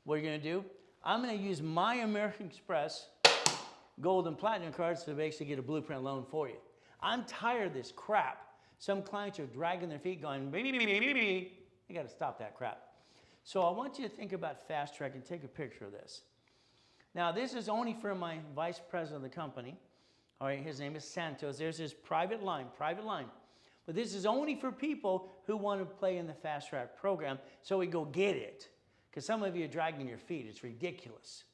What are you going to do? I'm going to use my American Express gold and platinum cards to basically get a blueprint loan for you. I'm tired of this crap. Some clients are dragging their feet going, baby. You got to stop that crap. So I want you to think about Fast Track and take a picture of this. Now, this is only for my vice president of the company. All right, his name is Santos. There's his private line. But this is only for people who want to play in the Fast Track program, so we go get it. Because some of you are dragging your feet. It's ridiculous.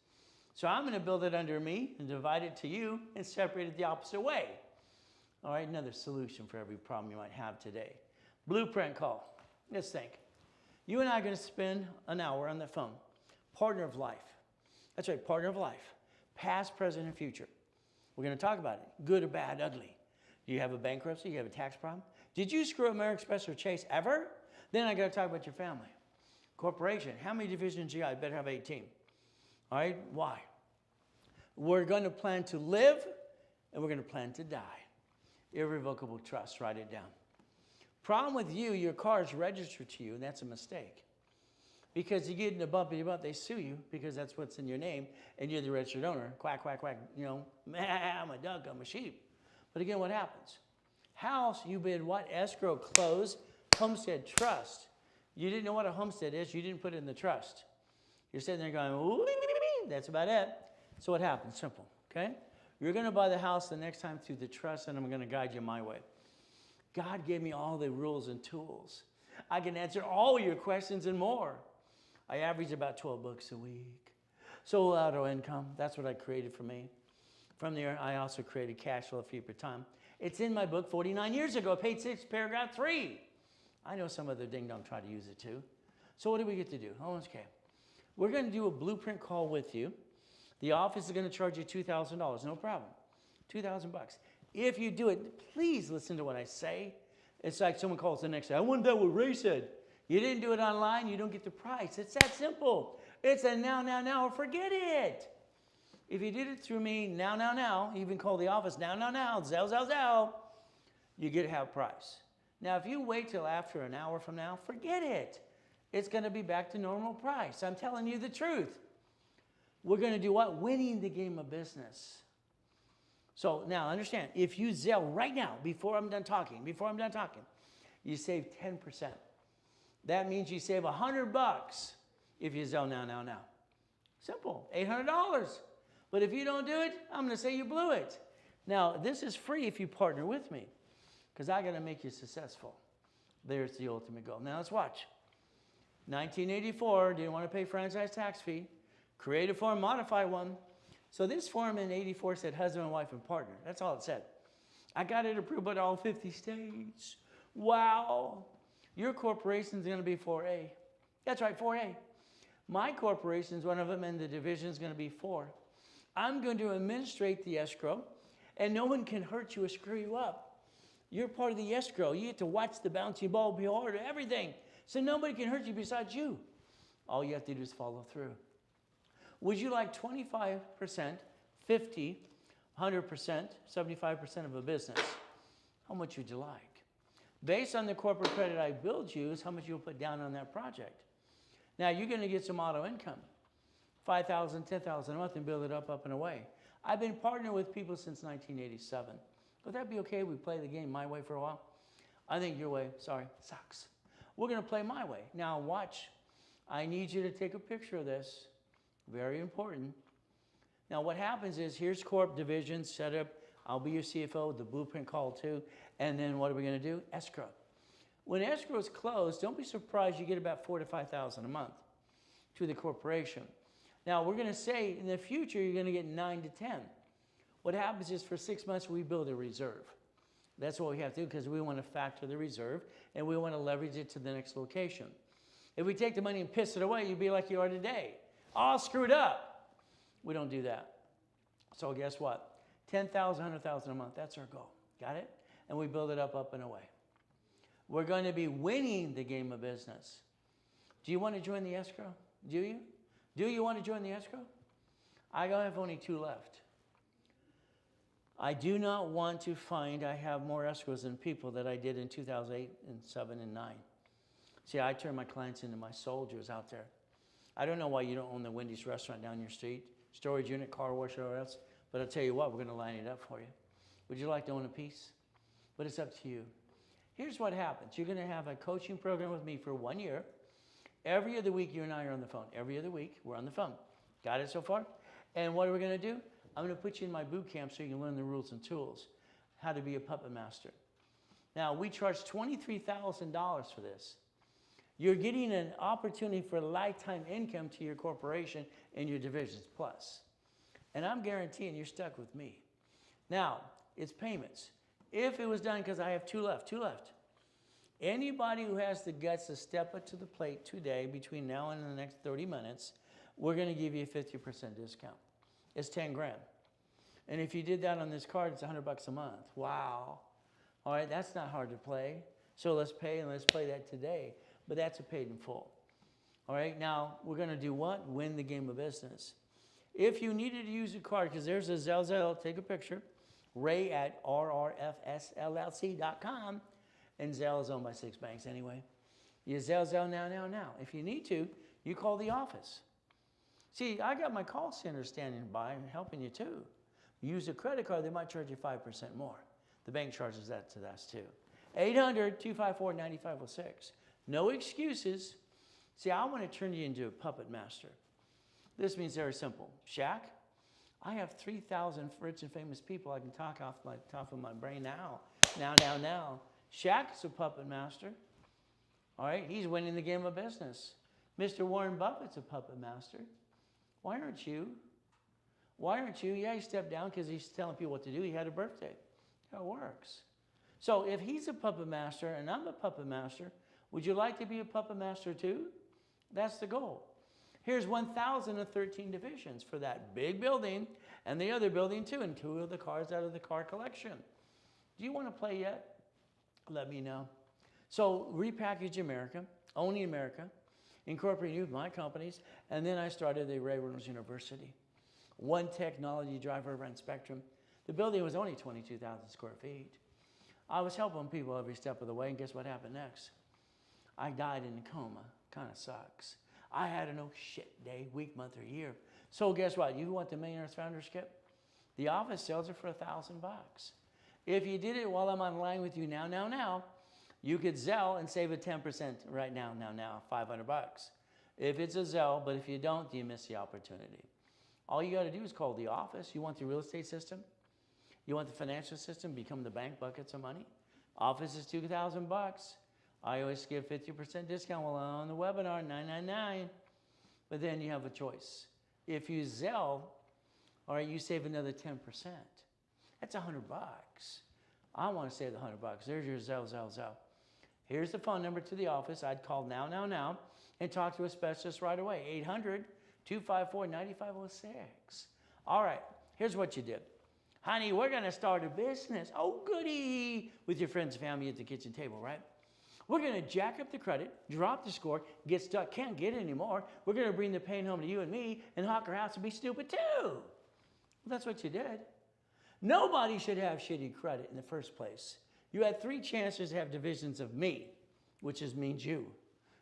So I'm going to build it under me and divide it to you and separate it the opposite way. All right, another solution for every problem you might have today. Blueprint call. Let's think. You and I are going to spend an hour on the phone. Partner of life. That's right, partner of life. Past, present, and future. We're going to talk about it. Good or bad, ugly. Do you have a bankruptcy? Do you have a tax problem? Did you screw American Express or Chase ever? Then I got to talk about your family. Corporation. How many divisions you got? You better have 18. All right, why? We're going to plan to live and we're going to plan to die. Irrevocable trust, write it down. Problem with you, your car is registered to you, and that's a mistake. Because you get in a bumpy bump, they sue you because that's what's in your name, and you're the registered owner. Quack, quack, quack, I'm a duck, I'm a sheep. But again, what happens? House, you bid what? Escrow, close, homestead, trust. You didn't know what a homestead is, you didn't put it in the trust. You're sitting there going, ooh, that's about it. So what happens? Simple, okay? You're going to buy the house the next time through the trust, and I'm going to guide you my way. God gave me all the rules and tools. I can answer all your questions and more. I average about 12 books a week. So auto income, that's what I created for me. From there, I also created cash flow fee per time. It's in my book 49 years ago, page 6, paragraph 3. I know some other ding-dong tried to use it too. So what do we get to do? Oh, okay. We're going to do a blueprint call with you. The office is going to charge you $2,000, no problem. $2,000 bucks. If you do it, please listen to what I say. It's like someone calls the next day, I want that what Ray said. You didn't do it online, you don't get the price. It's that simple. It's a now, or forget it. If you did it through me, now, even call the office, now, Zell, you get half price. Now, if you wait till after an hour from now, forget it. It's going to be back to normal price. I'm telling you the truth. We're going to do what? Winning the game of business. So now understand, if you Zell right now, before I'm done talking, you save 10%. That means you save $100 if you Zell now. Simple, $800. But if you don't do it, I'm going to say you blew it. Now, this is free if you partner with me, because I got to make you successful. There's the ultimate goal. Now let's watch. 1984, didn't want to pay franchise tax fee. Create a form, modify one. So this form in 84 said husband, wife, and partner. That's all it said. I got it approved by all 50 states. Wow. Your corporation's going to be 4A. That's right, 4A. My corporation's one of them, and the division's going to be 4. I'm going to administrate the escrow, and no one can hurt you or screw you up. You're part of the escrow. You get to watch the bouncy ball be hard, everything. So nobody can hurt you besides you. All you have to do is follow through. Would you like 25%, 50%, 100%, 75% of a business? How much would you like? Based on the corporate credit I build you is how much you'll put down on that project. Now, you're going to get some auto income, $5,000, $10,000 a month, and build it up and away. I've been partnering with people since 1987. Would that be okay? We play the game my way for a while? I think your way, sorry, sucks. We're going to play my way. Now, watch. I need you to take a picture of this. Very important. Now, what happens is, here's corp division set up. I'll be your CFO, the blueprint call too. And then what are we going to do? Escrow. When escrow is closed, don't be surprised you get about $4,000 to $5,000 a month to the corporation. Now, we're going to say in the future, you're going to get 9 to 10. What happens is for 6 months, we build a reserve. That's what we have to do because we want to factor the reserve and we want to leverage it to the next location. If we take the money and piss it away, you'd be like you are today. All screwed up. We don't do that. So guess what? 10,000, 100,000 a month. That's our goal. Got it? And we build it up and away. We're going to be winning the game of business. Do you want to join the escrow? Do you? Do you want to join the escrow? I have only 2 left. I do not want to find I have more escrows than people that I did in 2008 and 7 and 9. See, I turn my clients into my soldiers out there. I don't know why you don't own the Wendy's restaurant down your street, storage unit, car wash, or else, but I'll tell you what, we're going to line it up for you. Would you like to own a piece? But it's up to you. Here's what happens. You're going to have a coaching program with me for 1 year. Every other week, you and I are on the phone. Every other week, we're on the phone. Got it so far? And what are we going to do? I'm going to put you in my boot camp so you can learn the rules and tools, how to be a puppet master. Now, we charge $23,000 for this. You're getting an opportunity for lifetime income to your corporation and your divisions plus. And I'm guaranteeing you're stuck with me. Now, it's payments. If it was done, because I have 2 left. Anybody who has the guts to step up to the plate today, between now and the next 30 minutes, we're going to give you a 50% discount. It's 10 grand. And if you did that on this card, it's $100 a month. Wow. All right, that's not hard to play. So let's pay and let's play that today. But that's a paid in full. All right, now we're going to do what? Win the game of business. If you needed to use a card, because there's a Zelle, take a picture, Ray at rrfsllc.com, and Zelle is owned by 6 banks anyway. You Zelle now. If you need to, you call the office. See, I got my call center standing by and helping you too. Use a credit card, they might charge you 5% more. The bank charges that to us too. 800-254-9506. No excuses. See, I want to turn you into a puppet master. This means very simple. Shaq, I have 3,000 rich and famous people I can talk off the top of my brain now. Now. Shaq's a puppet master. All right, he's winning the game of business. Mr. Warren Buffett's a puppet master. Why aren't you? Yeah, he stepped down because he's telling people what to do. He had a birthday. How it works. So if he's a puppet master and I'm a puppet master, would you like to be a puppet master too? That's the goal. Here's 1,013 divisions for that big building and the other building too, and 2 of the cars out of the car collection. Do you want to play yet? Let me know. So Repackage America, owning America, incorporating with my companies, and then I started the Ray Reynolds University. One technology driver around Spectrum. The building was only 22,000 square feet. I was helping people every step of the way, and guess what happened next? I died in a coma. Kind of sucks. I had an oh shit day, week, month, or year. So guess what? You want the Millionaire's Foundership? The office sells it for $1,000. If you did it while I'm online with you now, you could Zelle and save a 10% right now, $500. If it's a Zelle, but if you don't, you miss the opportunity. All you got to do is call the office. You want the real estate system? You want the financial system? Become the bank, buckets of money. Office is $2,000. I always give 50% discount while I'm on the webinar, $999. But then you have a choice. If you Zelle, all right, you save another 10%. That's $100. I want to save the $100. There's your Zelle. Here's the phone number to the office. I'd call now, and talk to a specialist right away. 800-254-9506. All right, here's what you did. Honey, we're going to start a business. Oh, goody. With your friends and family at the kitchen table, right? We're going to jack up the credit, drop the score, get stuck, can't get it anymore. We're going to bring the pain home to you and me and hawk our house and be stupid too. Well, that's what you did. Nobody should have shitty credit in the first place. You had 3 chances to have divisions of me, which means you.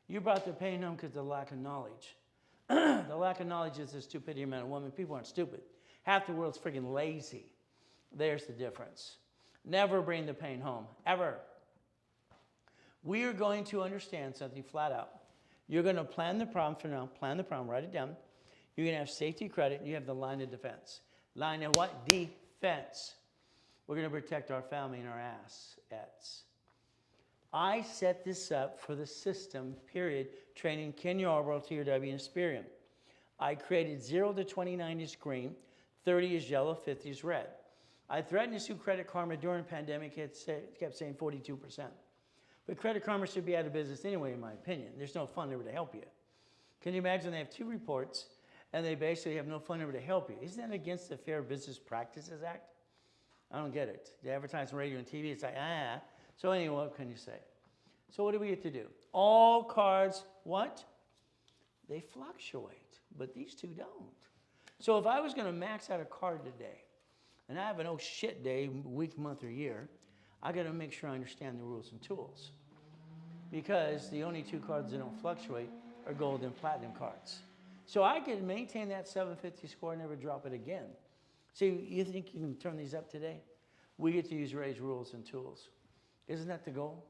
You brought the pain home because of the lack of knowledge. The lack of knowledge is the stupidity of man and woman. People aren't stupid. Half the world's freaking lazy. There's the difference. Never bring the pain home, ever. We are going to understand something flat out. You're going to plan the problem for now. Plan the problem, write it down. You're going to have safety credit, and you have the line of defense. Line of what? Defense. We're going to protect our family and our assets. I set this up for the system, period, training Ken Yarbrough, TRW, and Experian. I created 0 to 29 is green, 30 is yellow, 50 is red. I threatened to sue Credit Karma during the pandemic. It kept saying 42%. But Credit Karma should be out of business anyway, in my opinion. There's no fund ever to help you. Can you imagine they have 2 reports and they basically have no fund ever to help you? Isn't that against the Fair Business Practices Act? I don't get it. They advertise on radio and TV. It's like, ah. So anyway, what can you say? So what do we get to do? All cards, what? They fluctuate, but these two don't. So if I was going to max out a card today, and I have an oh shit day, week, month, or year, I got to make sure I understand the rules and tools. Because the only 2 cards that don't fluctuate are gold and platinum cards. So I can maintain that 750 score and never drop it again. See, you think you can turn these up today? We get to use Ray's rules and tools. Isn't that the goal?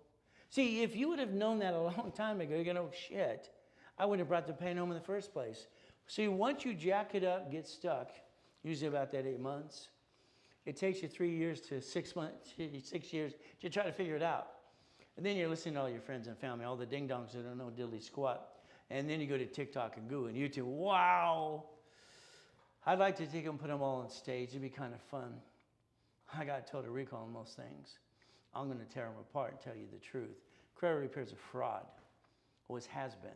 See, if you would have known that a long time ago, you're going, oh shit, I wouldn't have brought the pain home in the first place. See, once you jack it up, get stuck, usually about that 8 months, it takes you 3 years to 6 months, 6 years to try to figure it out. And then you're listening to all your friends and family, all the ding-dongs that don't know diddly squat. And then you go to TikTok and Goo and YouTube. Wow! I'd like to take them and put them all on stage. It'd be kind of fun. I got total recall on most things. I'm going to tear them apart and tell you the truth. Credit repair is a fraud. Always has been.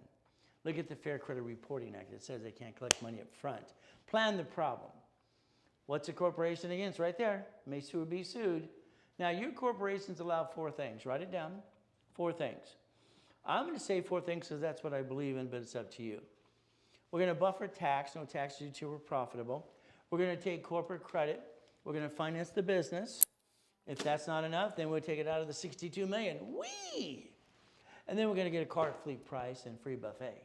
Look at the Fair Credit Reporting Act. It says they can't collect money up front. Plan the problem. What's a corporation against? Right there. May sue or be sued. Now, your corporations allow 4 things. Write it down. 4 things. I'm going to say 4 things because that's what I believe in, but it's up to you. We're going to buffer tax. No tax due until we're profitable. We're going to take corporate credit. We're going to finance the business. If that's not enough, then we'll take it out of the $62 million. Whee! And then we're going to get a cart fleet price and free buffet.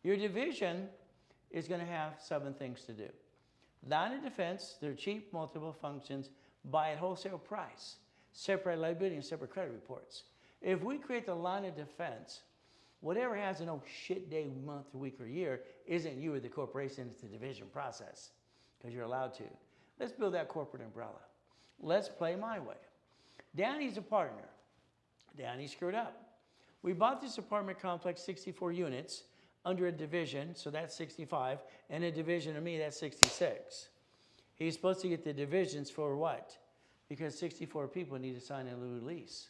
Your division is going to have 7 things to do. Line of defense, they're cheap, multiple functions, buy at wholesale price, separate liability and separate credit reports. If we create the line of defense, whatever has an oh shit day, month, week, or year isn't you or the corporation, it's the division process, because you're allowed to. Let's build that corporate umbrella. Let's play my way. Danny's a partner. Danny screwed up. We bought this apartment complex, 64 units, under a division, so that's 65, and a division of me, that's 66. He's supposed to get the divisions for what? Because 64 people need to sign a new lease.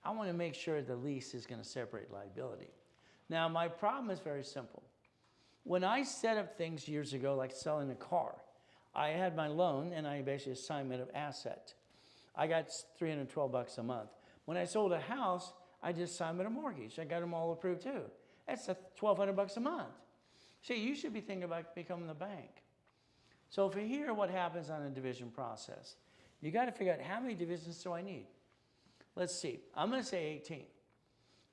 I want to make sure the lease is going to separate liability. Now, my problem is very simple. When I set up things years ago, like selling a car, I had my loan, and I basically assignment of asset. I got $312 a month. When I sold a house, I did assignment of mortgage. I got them all approved too. That's $1,200 a month. See, you should be thinking about becoming the bank. So for here, what happens on a division process? You got to figure out how many divisions do I need? Let's see. I'm going to say 18.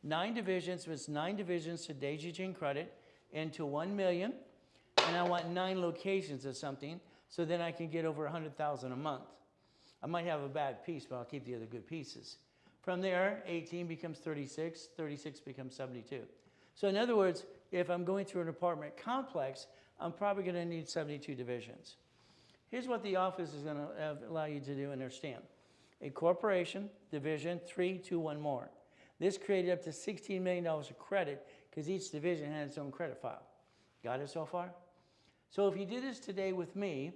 9 divisions was 9 divisions to Daisy Chain Credit into 1 million, and I want 9 locations of something, so then I can get over 100,000 a month. I might have a bad piece, but I'll keep the other good pieces. From there, 18 becomes 36, 36 becomes 72. So in other words, if I'm going through an apartment complex, I'm probably going to need 72 divisions. Here's what the office is going to allow you to do and understand. A corporation, division, 3, 2, 1 more. This created up to $16 million of credit because each division had its own credit file. Got it so far? So if you do this today with me,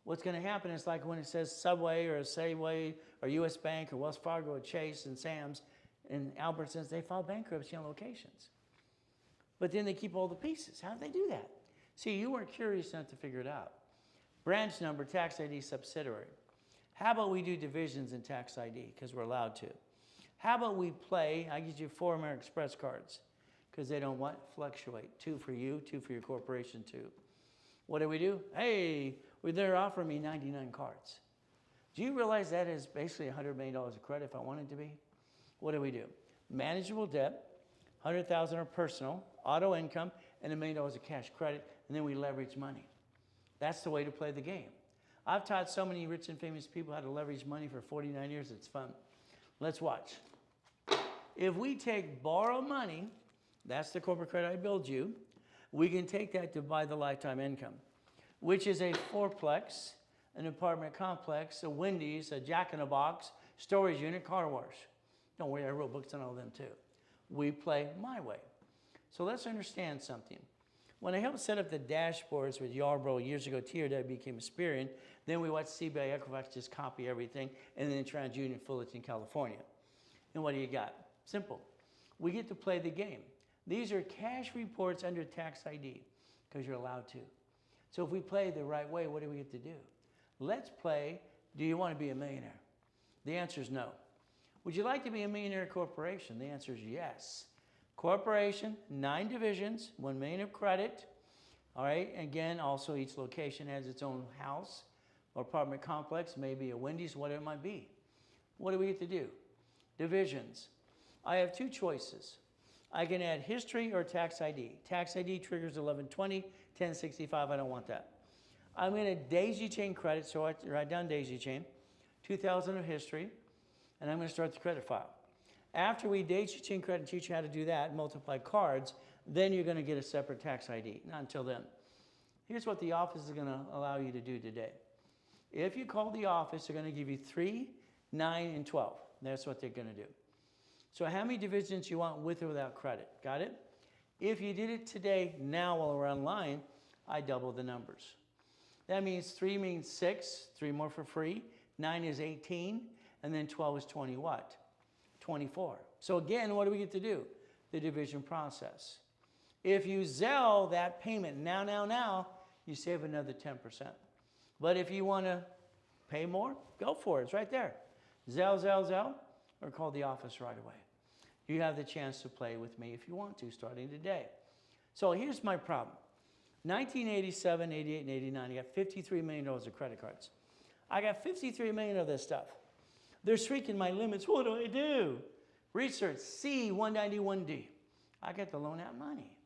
what's going to happen is like when it says Subway or Safeway or U.S. Bank or Wells Fargo or Chase and Sam's and Albertsons, they file bankruptcy on locations. But then they keep all the pieces. How do they do that? See, you weren't curious enough to figure it out. Branch number, tax ID, subsidiary. How about we do divisions in tax ID because we're allowed to? How about we play, I give you 4 American Express cards because they don't what? Fluctuate. 2 for you, 2 for your corporation, 2. What do? Hey, they're offering me 99 cards. Do you realize that is basically $100 million of credit if I wanted to be? What do? Manageable debt, 100,000 are personal, auto income, and $1 million of cash credit, and then we leverage money. That's the way to play the game. I've taught so many rich and famous people how to leverage money for 49 years. It's fun. Let's watch. If we take borrow money, that's the corporate credit I build you, we can take that to buy the lifetime income, which is a fourplex, an apartment complex, a Wendy's, a Jack in the Box, storage unit, car wash. Don't worry, I wrote books on all of them too. We play my way. So let's understand something. When I helped set up the dashboards with Yarborough years ago, TRW became Experian. Then we watched CBI Equifax just copy everything, and then TransUnion, Fullerton, California. And what do you got? Simple. We get to play the game. These are cash reports under tax ID, because you're allowed to. So if we play the right way, what do we get to do? Let's play, do you want to be a millionaire? The answer is no. Would you like to be a millionaire corporation? The answer is yes. Corporation, 9 divisions, 1 million of credit. All right, again, also each location has its own house or apartment complex, maybe a Wendy's, whatever it might be. What do we get to do? Divisions. I have 2 choices. I can add history or tax ID. Tax ID triggers 1120, 1065, I don't want that. I'm going to daisy chain credit, so I write down daisy chain, 2000 of history, and I'm going to start the credit file. After we daisy chain credit and teach you how to do that, multiply cards, then you're going to get a separate tax ID. Not until then. Here's what the office is going to allow you to do today. If you call the office, they're going to give you 3, 9, and 12. That's what they're going to do. So how many divisions you want with or without credit? Got it? If you did it today, now while we're online, I double the numbers. That means 3 means 6, 3 more for free, 9 is 18, and then 12 is 20 what? 24. So again, what do we get to do? The division process. If you Zelle that payment now, you save another 10%. But if you want to pay more, go for it. It's right there. Zelle, or call the office right away. You have the chance to play with me if you want to, starting today. So here's my problem. 1987, 88, and 89, I got $53 million of credit cards. I got $53 million of this stuff. They're shrinking my limits. What do I do? Research, C191D. I get the loan out money.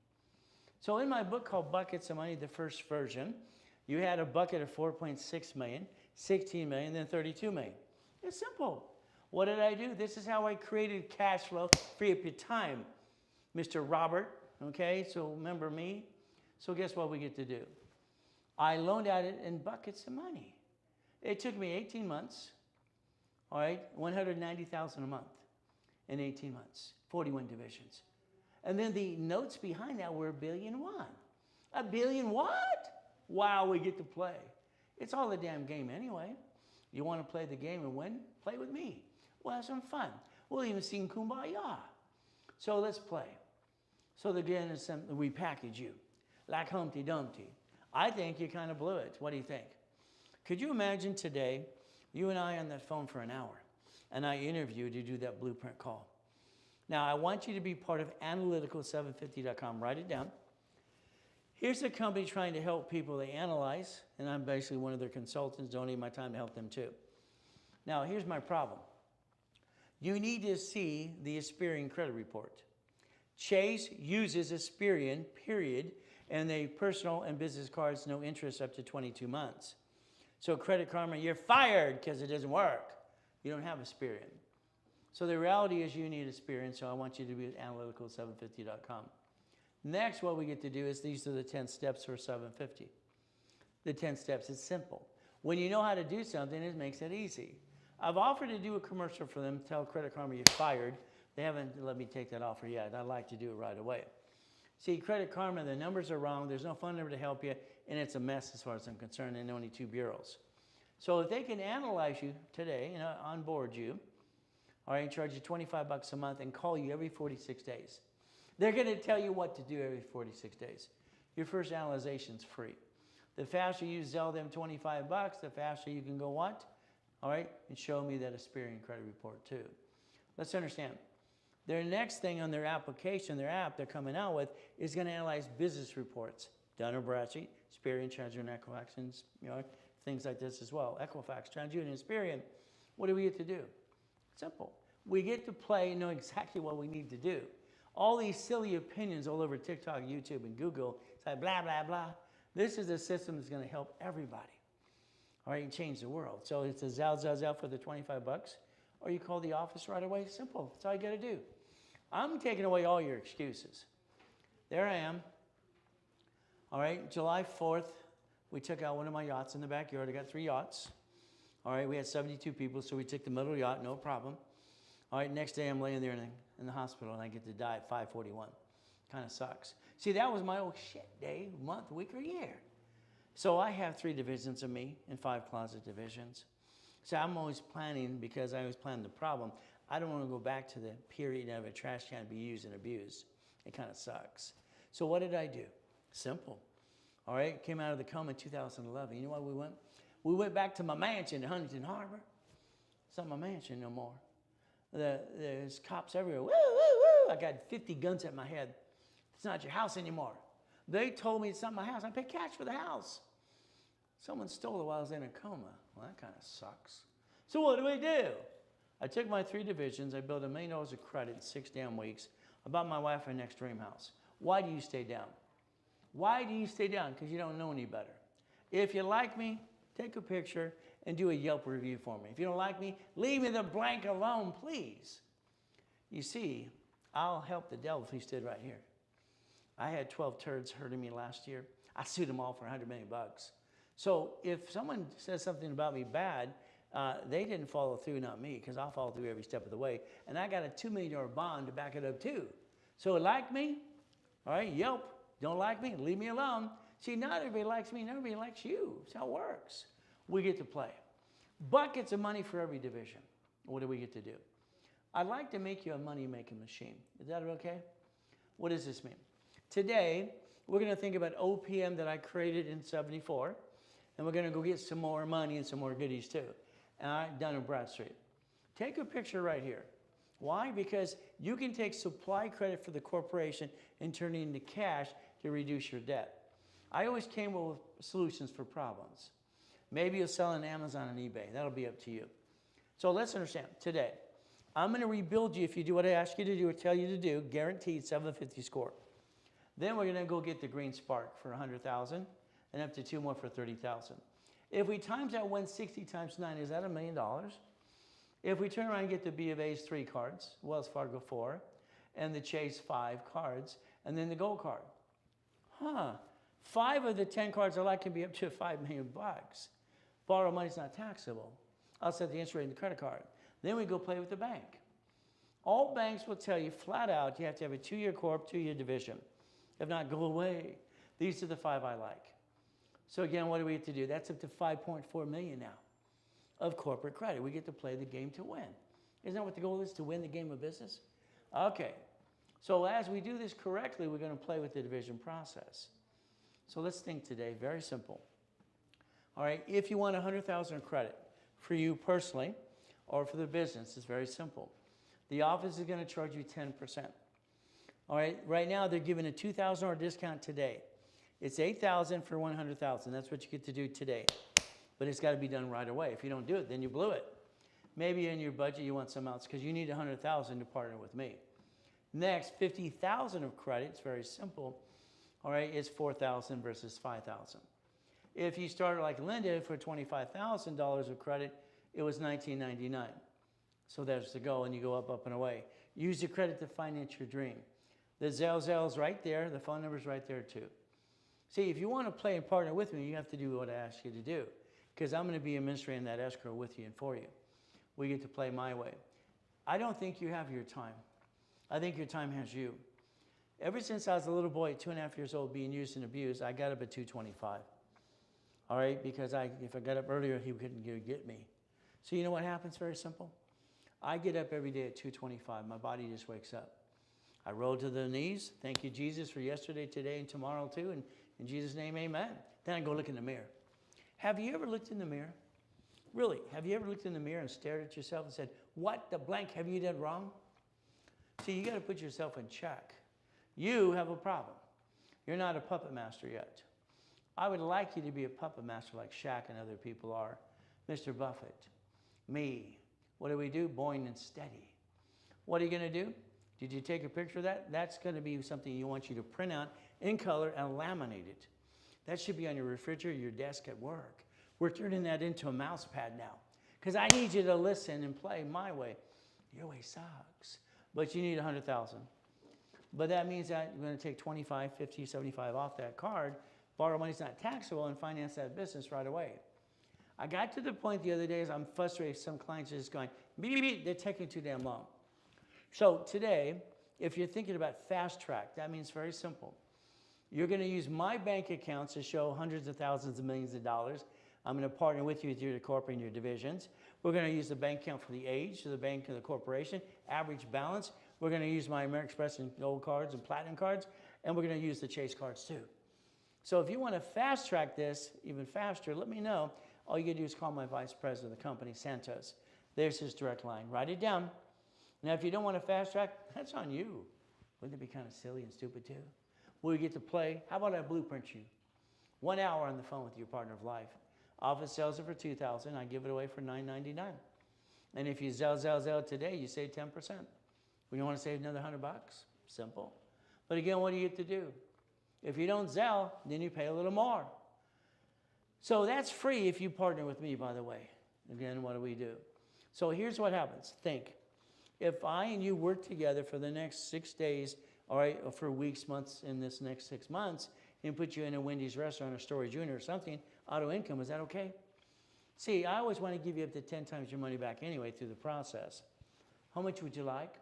So in my book called Buckets of Money, the first version, you had a bucket of 4.6 million, 16 million, then 32 million. It's simple. What did I do? This is how I created cash flow, free up your time, Mr. Robert, okay? So remember me? So guess what we get to do? I loaned out it in buckets of money. It took me 18 months, all right, 190,000 a month in 18 months, 41 divisions. And then the notes behind that were $1.1 billion. $1 billion what? Wow, we get to play. It's all a damn game anyway. You want to play the game and win? Play with me. We'll have some fun. We'll even sing Kumbaya. So let's play. So again, it's we package you like Humpty Dumpty. I think you kind of blew it. What do you think? Could you imagine today, you and I on that phone for an hour, and I interviewed you to do that blueprint call. Now, I want you to be part of analytical750.com. Write it down. Here's a company trying to help people. They analyze, and I'm basically one of their consultants. Donate my time to help them too. Now, here's my problem. You need to see the Experian credit report. Chase uses Experian, period, and they personal and business cards, no interest up to 22 months. So Credit Karma, you're fired because it doesn't work. You don't have Experian. So the reality is you need Experian, so I want you to be at analytical750.com. Next, what we get to do is these are the 10 steps for 750. The 10 steps, it's simple. When you know how to do something, it makes it easy. I've offered to do a commercial for them, tell Credit Karma you're fired. They haven't let me take that offer yet. I'd like to do it right away. See, Credit Karma, the numbers are wrong. There's no phone number to help you, and it's a mess as far as I'm concerned, and only 2 bureaus. So if they can analyze you today, onboard you, all right, charge you $25 a month and call you every 46 days. They're going to tell you what to do every 46 days. Your first analyzation's free. The faster you Zelle them $25, the faster you can go what? All right, and show me that Experian credit report too. Let's understand. Their next thing on their application, their app they're coming out with is going to analyze business reports. Dun & Bradstreet, Experian, TransUnion, Equifax, and things like this as well. Equifax, TransUnion, Experian. What do we get to do? Simple. We get to play and know exactly what we need to do. All these silly opinions all over TikTok, YouTube, and Google, it's like blah, blah, blah. This is a system that's going to help everybody, all right, and change the world. So it's a Zelle for the $25, or you call the office right away. Simple. That's all you got to do. I'm taking away all your excuses. There I am. All right, July 4th, We took out one of my yachts in the backyard. I got 3 yachts. All right, we had 72 people, so we took the middle yacht, no problem. All right, next day I'm laying there in the hospital and I get to die at 5:41. Kind of sucks. See, that was my shit day, month, week, or year. So I have 3 divisions of me and 5 closet divisions. So I'm always planning, because I always plan the problem. I don't want to go back to the period of a trash can be used and abused. It kind of sucks. So what did I do? Simple. All right, came out of the coma in 2011. You know why we went? We went back to my mansion in Huntington Harbor. It's not my mansion no more. There's cops everywhere. Woo, woo, woo. I got 50 guns at my head. It's not your house anymore. They told me it's not my house. I paid cash for the house. Someone stole it while I was in a coma. Well, that kind of sucks. So what do? I took my 3 divisions. I built $1 million of credit in 6 damn weeks. I bought my wife her next dream house. Why do you stay down? Why do you stay down? Because you don't know any better. If you like me, take a picture and do a Yelp review for me. If you don't like me, leave me the blank alone, please. You see, I'll help the devil if he stood right here. I had 12 turds hurting me last year. I sued them all for $100 million. So if someone says something about me bad, they didn't follow through, not me, because I'll follow through every step of the way. And I got a $2 million bond to back it up too. So like me, all right, Yelp. Don't like me, leave me alone. See, not everybody likes me, not everybody likes you. That's how it works. We get to play. Buckets of money for every division. What do we get to do? I'd like to make you a money-making machine. Is that okay? What does this mean? Today, we're going to think about OPM that I created in '74, and we're going to go get some more money and some more goodies too. And I'm done in Bradstreet. Take a picture right here. Why? Because you can take supply credit for the corporation and turn it into cash to reduce your debt. I always came up with solutions for problems. Maybe you'll sell on Amazon and eBay. That'll be up to you. So let's understand. Today, I'm going to rebuild you if you do what I ask you to do or tell you to do, guaranteed 750 score. Then we're going to go get the green spark for 100,000 and up to 2 more for 30,000. If we times that 160 times 9, is that $1 million? If we turn around and get the B of A's 3 cards, Wells Fargo 4, and the Chase 5 cards, and then the gold card. 5 of the 10 cards I like can be up to $5 million. Borrow money's not taxable. I'll set the interest rate in the credit card. Then we go play with the bank. All banks will tell you flat out you have to have a 2-year corp, 2-year division. If not, go away. These are the 5 I like. So again, what do we have to do? That's up to $5.4 million now of corporate credit. We get to play the game to win. Isn't that what the goal is, to win the game of business? Okay. So as we do this correctly, we're going to play with the division process. So let's think today, very simple. All right, if you want 100,000 credit for you personally or for the business, it's very simple. The office is going to charge you 10%. All right, right now they're giving a $2,000 discount today. It's $8,000 for 100,000. That's what you get to do today. But it's got to be done right away. If you don't do it, then you blew it. Maybe in your budget you want some else because you need 100,000 to partner with me. Next, 50,000 of credit. It's very simple. All right, it's 4,000 versus 5,000. If you started like Linda for $25,000 of credit, it was $19.99. So there's the goal, and you go up, up, and away. Use your credit to finance your dream. The Zell's right there. The phone number's right there too. See, if you want to play and partner with me, you have to do what I ask you to do, because I'm going to be administrating that escrow with you and for you. We get to play my way. I don't think you have your time. I think your time has you. Ever since I was a little boy, 2.5 years old, being used and abused, I got up at 2:25. All right, because if I got up earlier, he couldn't get me. So you know what happens? Very simple. I get up every day at 2:25. My body just wakes up. I roll to the knees. Thank you, Jesus, for yesterday, today, and tomorrow too. And in Jesus' name, amen. Then I go look in the mirror. Have you ever looked in the mirror? Really, have you ever looked in the mirror and stared at yourself and said, what the blank have you done wrong? See, you got to put yourself in check. You have a problem. You're not a puppet master yet. I would like you to be a puppet master like Shaq and other people are. Mr. Buffett, me. What do we do? Boing and steady. What are you going to do? Did you take a picture of that? That's going to be something you want you to print out in color and laminate it. That should be on your refrigerator, your desk at work. We're turning that into a mouse pad now because I need you to listen and play my way. Your way sucks, but you need 100,000. But that means that you're going to take 25, 50, 75 off that card Borrow money is not taxable and finance that business right away. I got to the point the other day as I'm frustrated, some clients are just going, beep, beep, beep, they're taking too damn long. So today, if you're thinking about fast track, that means very simple. You're going to use my bank accounts to show hundreds of thousands of millions of dollars. I'm going to partner with you with your corporate and your divisions. We're going to use the bank account for the age, so the bank and the corporation, average balance. We're going to use my American Express and Gold cards and Platinum cards, and we're going to use the Chase cards too. So if you want to fast track this even faster, let me know. All you got to do is call my vice president of the company, Santos. There's his direct line. Write it down. Now, if you don't want to fast track, that's on you. Wouldn't it be kind of silly and stupid too? We get to play. How about I blueprint you? 1 hour on the phone with your partner of life. Office sells it for $2,000. I give it away for $9.99. And if you Zell today, you save 10%. When you want to save another $100, simple. But again, what do you get to do? If you don't Zell, then you pay a little more. So that's free if you partner with me, by the way. Again, what do we do? So here's what happens. Think. If I and you work together for the next 6 days, all right, or for weeks, months, in this next 6 months, and put you in a Wendy's restaurant or Storage Unit or something, auto income, is that okay? See, I always want to give you up to 10 times your money back anyway through the process. How much would you like?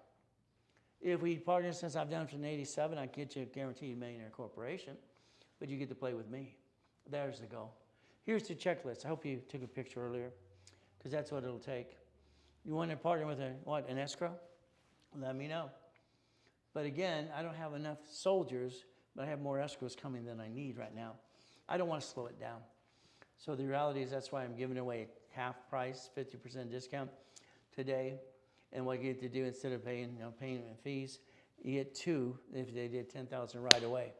If we partner, since I've done it from 87, I get you a guaranteed millionaire corporation, but you get to play with me. There's the goal. Here's the checklist. I hope you took a picture earlier, because that's what it'll take. You want to partner with an escrow? Let me know. But again, I don't have enough soldiers, but I have more escrows coming than I need right now. I don't want to slow it down. So the reality is that's why I'm giving away half price, 50% discount today. And what you get to do, instead of paying payment fees, you get 2 if they did $10,000 right away.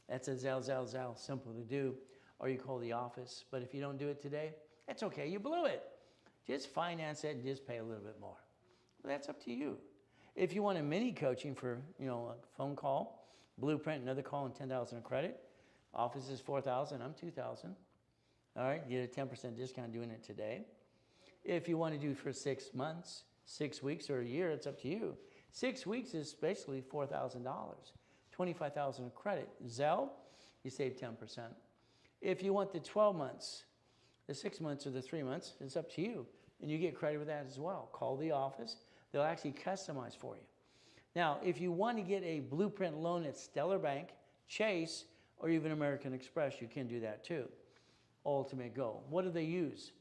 That's a Zell, simple to do. Or you call the office. But if you don't do it today, that's okay. You blew it. Just finance it and just pay a little bit more. Well, that's up to you. If you want a mini coaching for a phone call, blueprint, another call, and $10,000 of credit, office is $4,000. I'm $2,000. All right, you get a 10% discount doing it today. If you want to do it for 6 months, 6 weeks, or a year, it's up to you. 6 weeks is basically $4,000, $25,000 of credit. Zell, you save 10%. If you want the 12 months, the 6 months, or the 3 months, it's up to you. And you get credit with that as well. Call the office. They'll actually customize for you. Now, if you want to get a blueprint loan at Stellar Bank, Chase, or even American Express, you can do that too. Ultimate goal. What do they use?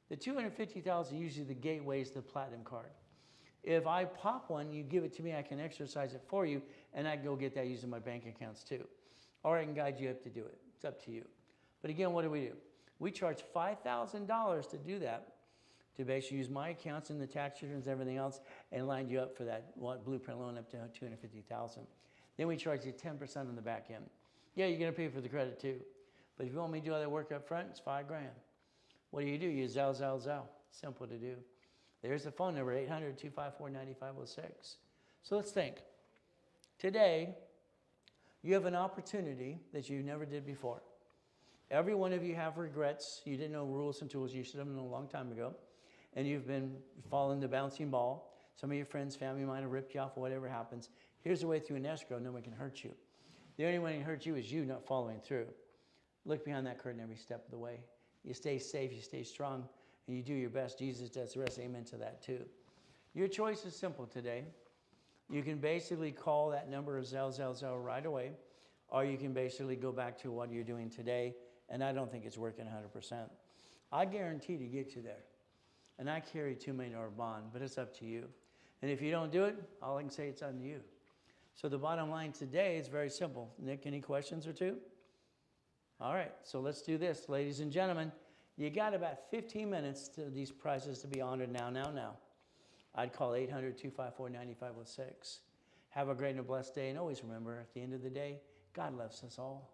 The $250,000, usually the gateway is the Platinum card. If I pop one, you give it to me, I can exercise it for you, and I can go get that using my bank accounts too. Or I can guide you up to do it. It's up to you. But again, what do? We charge $5,000 to do that, to basically use my accounts and the tax returns and everything else, and line you up for that blueprint loan up to $250,000. Then we charge you 10% on the back end. Yeah, you're going to pay for the credit too. But if you want me to do all that work up front, it's $5,000. What do? You Zell. Simple to do. There's the phone number, 800-254-9506. So let's think. Today, you have an opportunity that you never did before. Every one of you have regrets. You didn't know rules and tools. You should have known a long time ago. And you've been following the bouncing ball. Some of your friends, family might have ripped you off or whatever happens. Here's the way through an escrow. No one can hurt you. The only one who can hurt you is you not following through. Look behind that curtain every step of the way. You stay safe, you stay strong, and you do your best. Jesus does the rest. Amen to that too. Your choice is simple today. You can basically call that number of Zell right away, or you can basically go back to what you're doing today, and I don't think it's working 100%. I guarantee to get you there. And I carry $2 million bond, but it's up to you. And if you don't do it, all I can say, it's on you. So the bottom line today is very simple. Nick, any questions or two? All right, so let's do this, ladies and gentlemen. You got about 15 minutes to these prices to be honored now. I'd call 800-254-9506. Have a great and blessed day, and always remember, at the end of the day, God loves us all.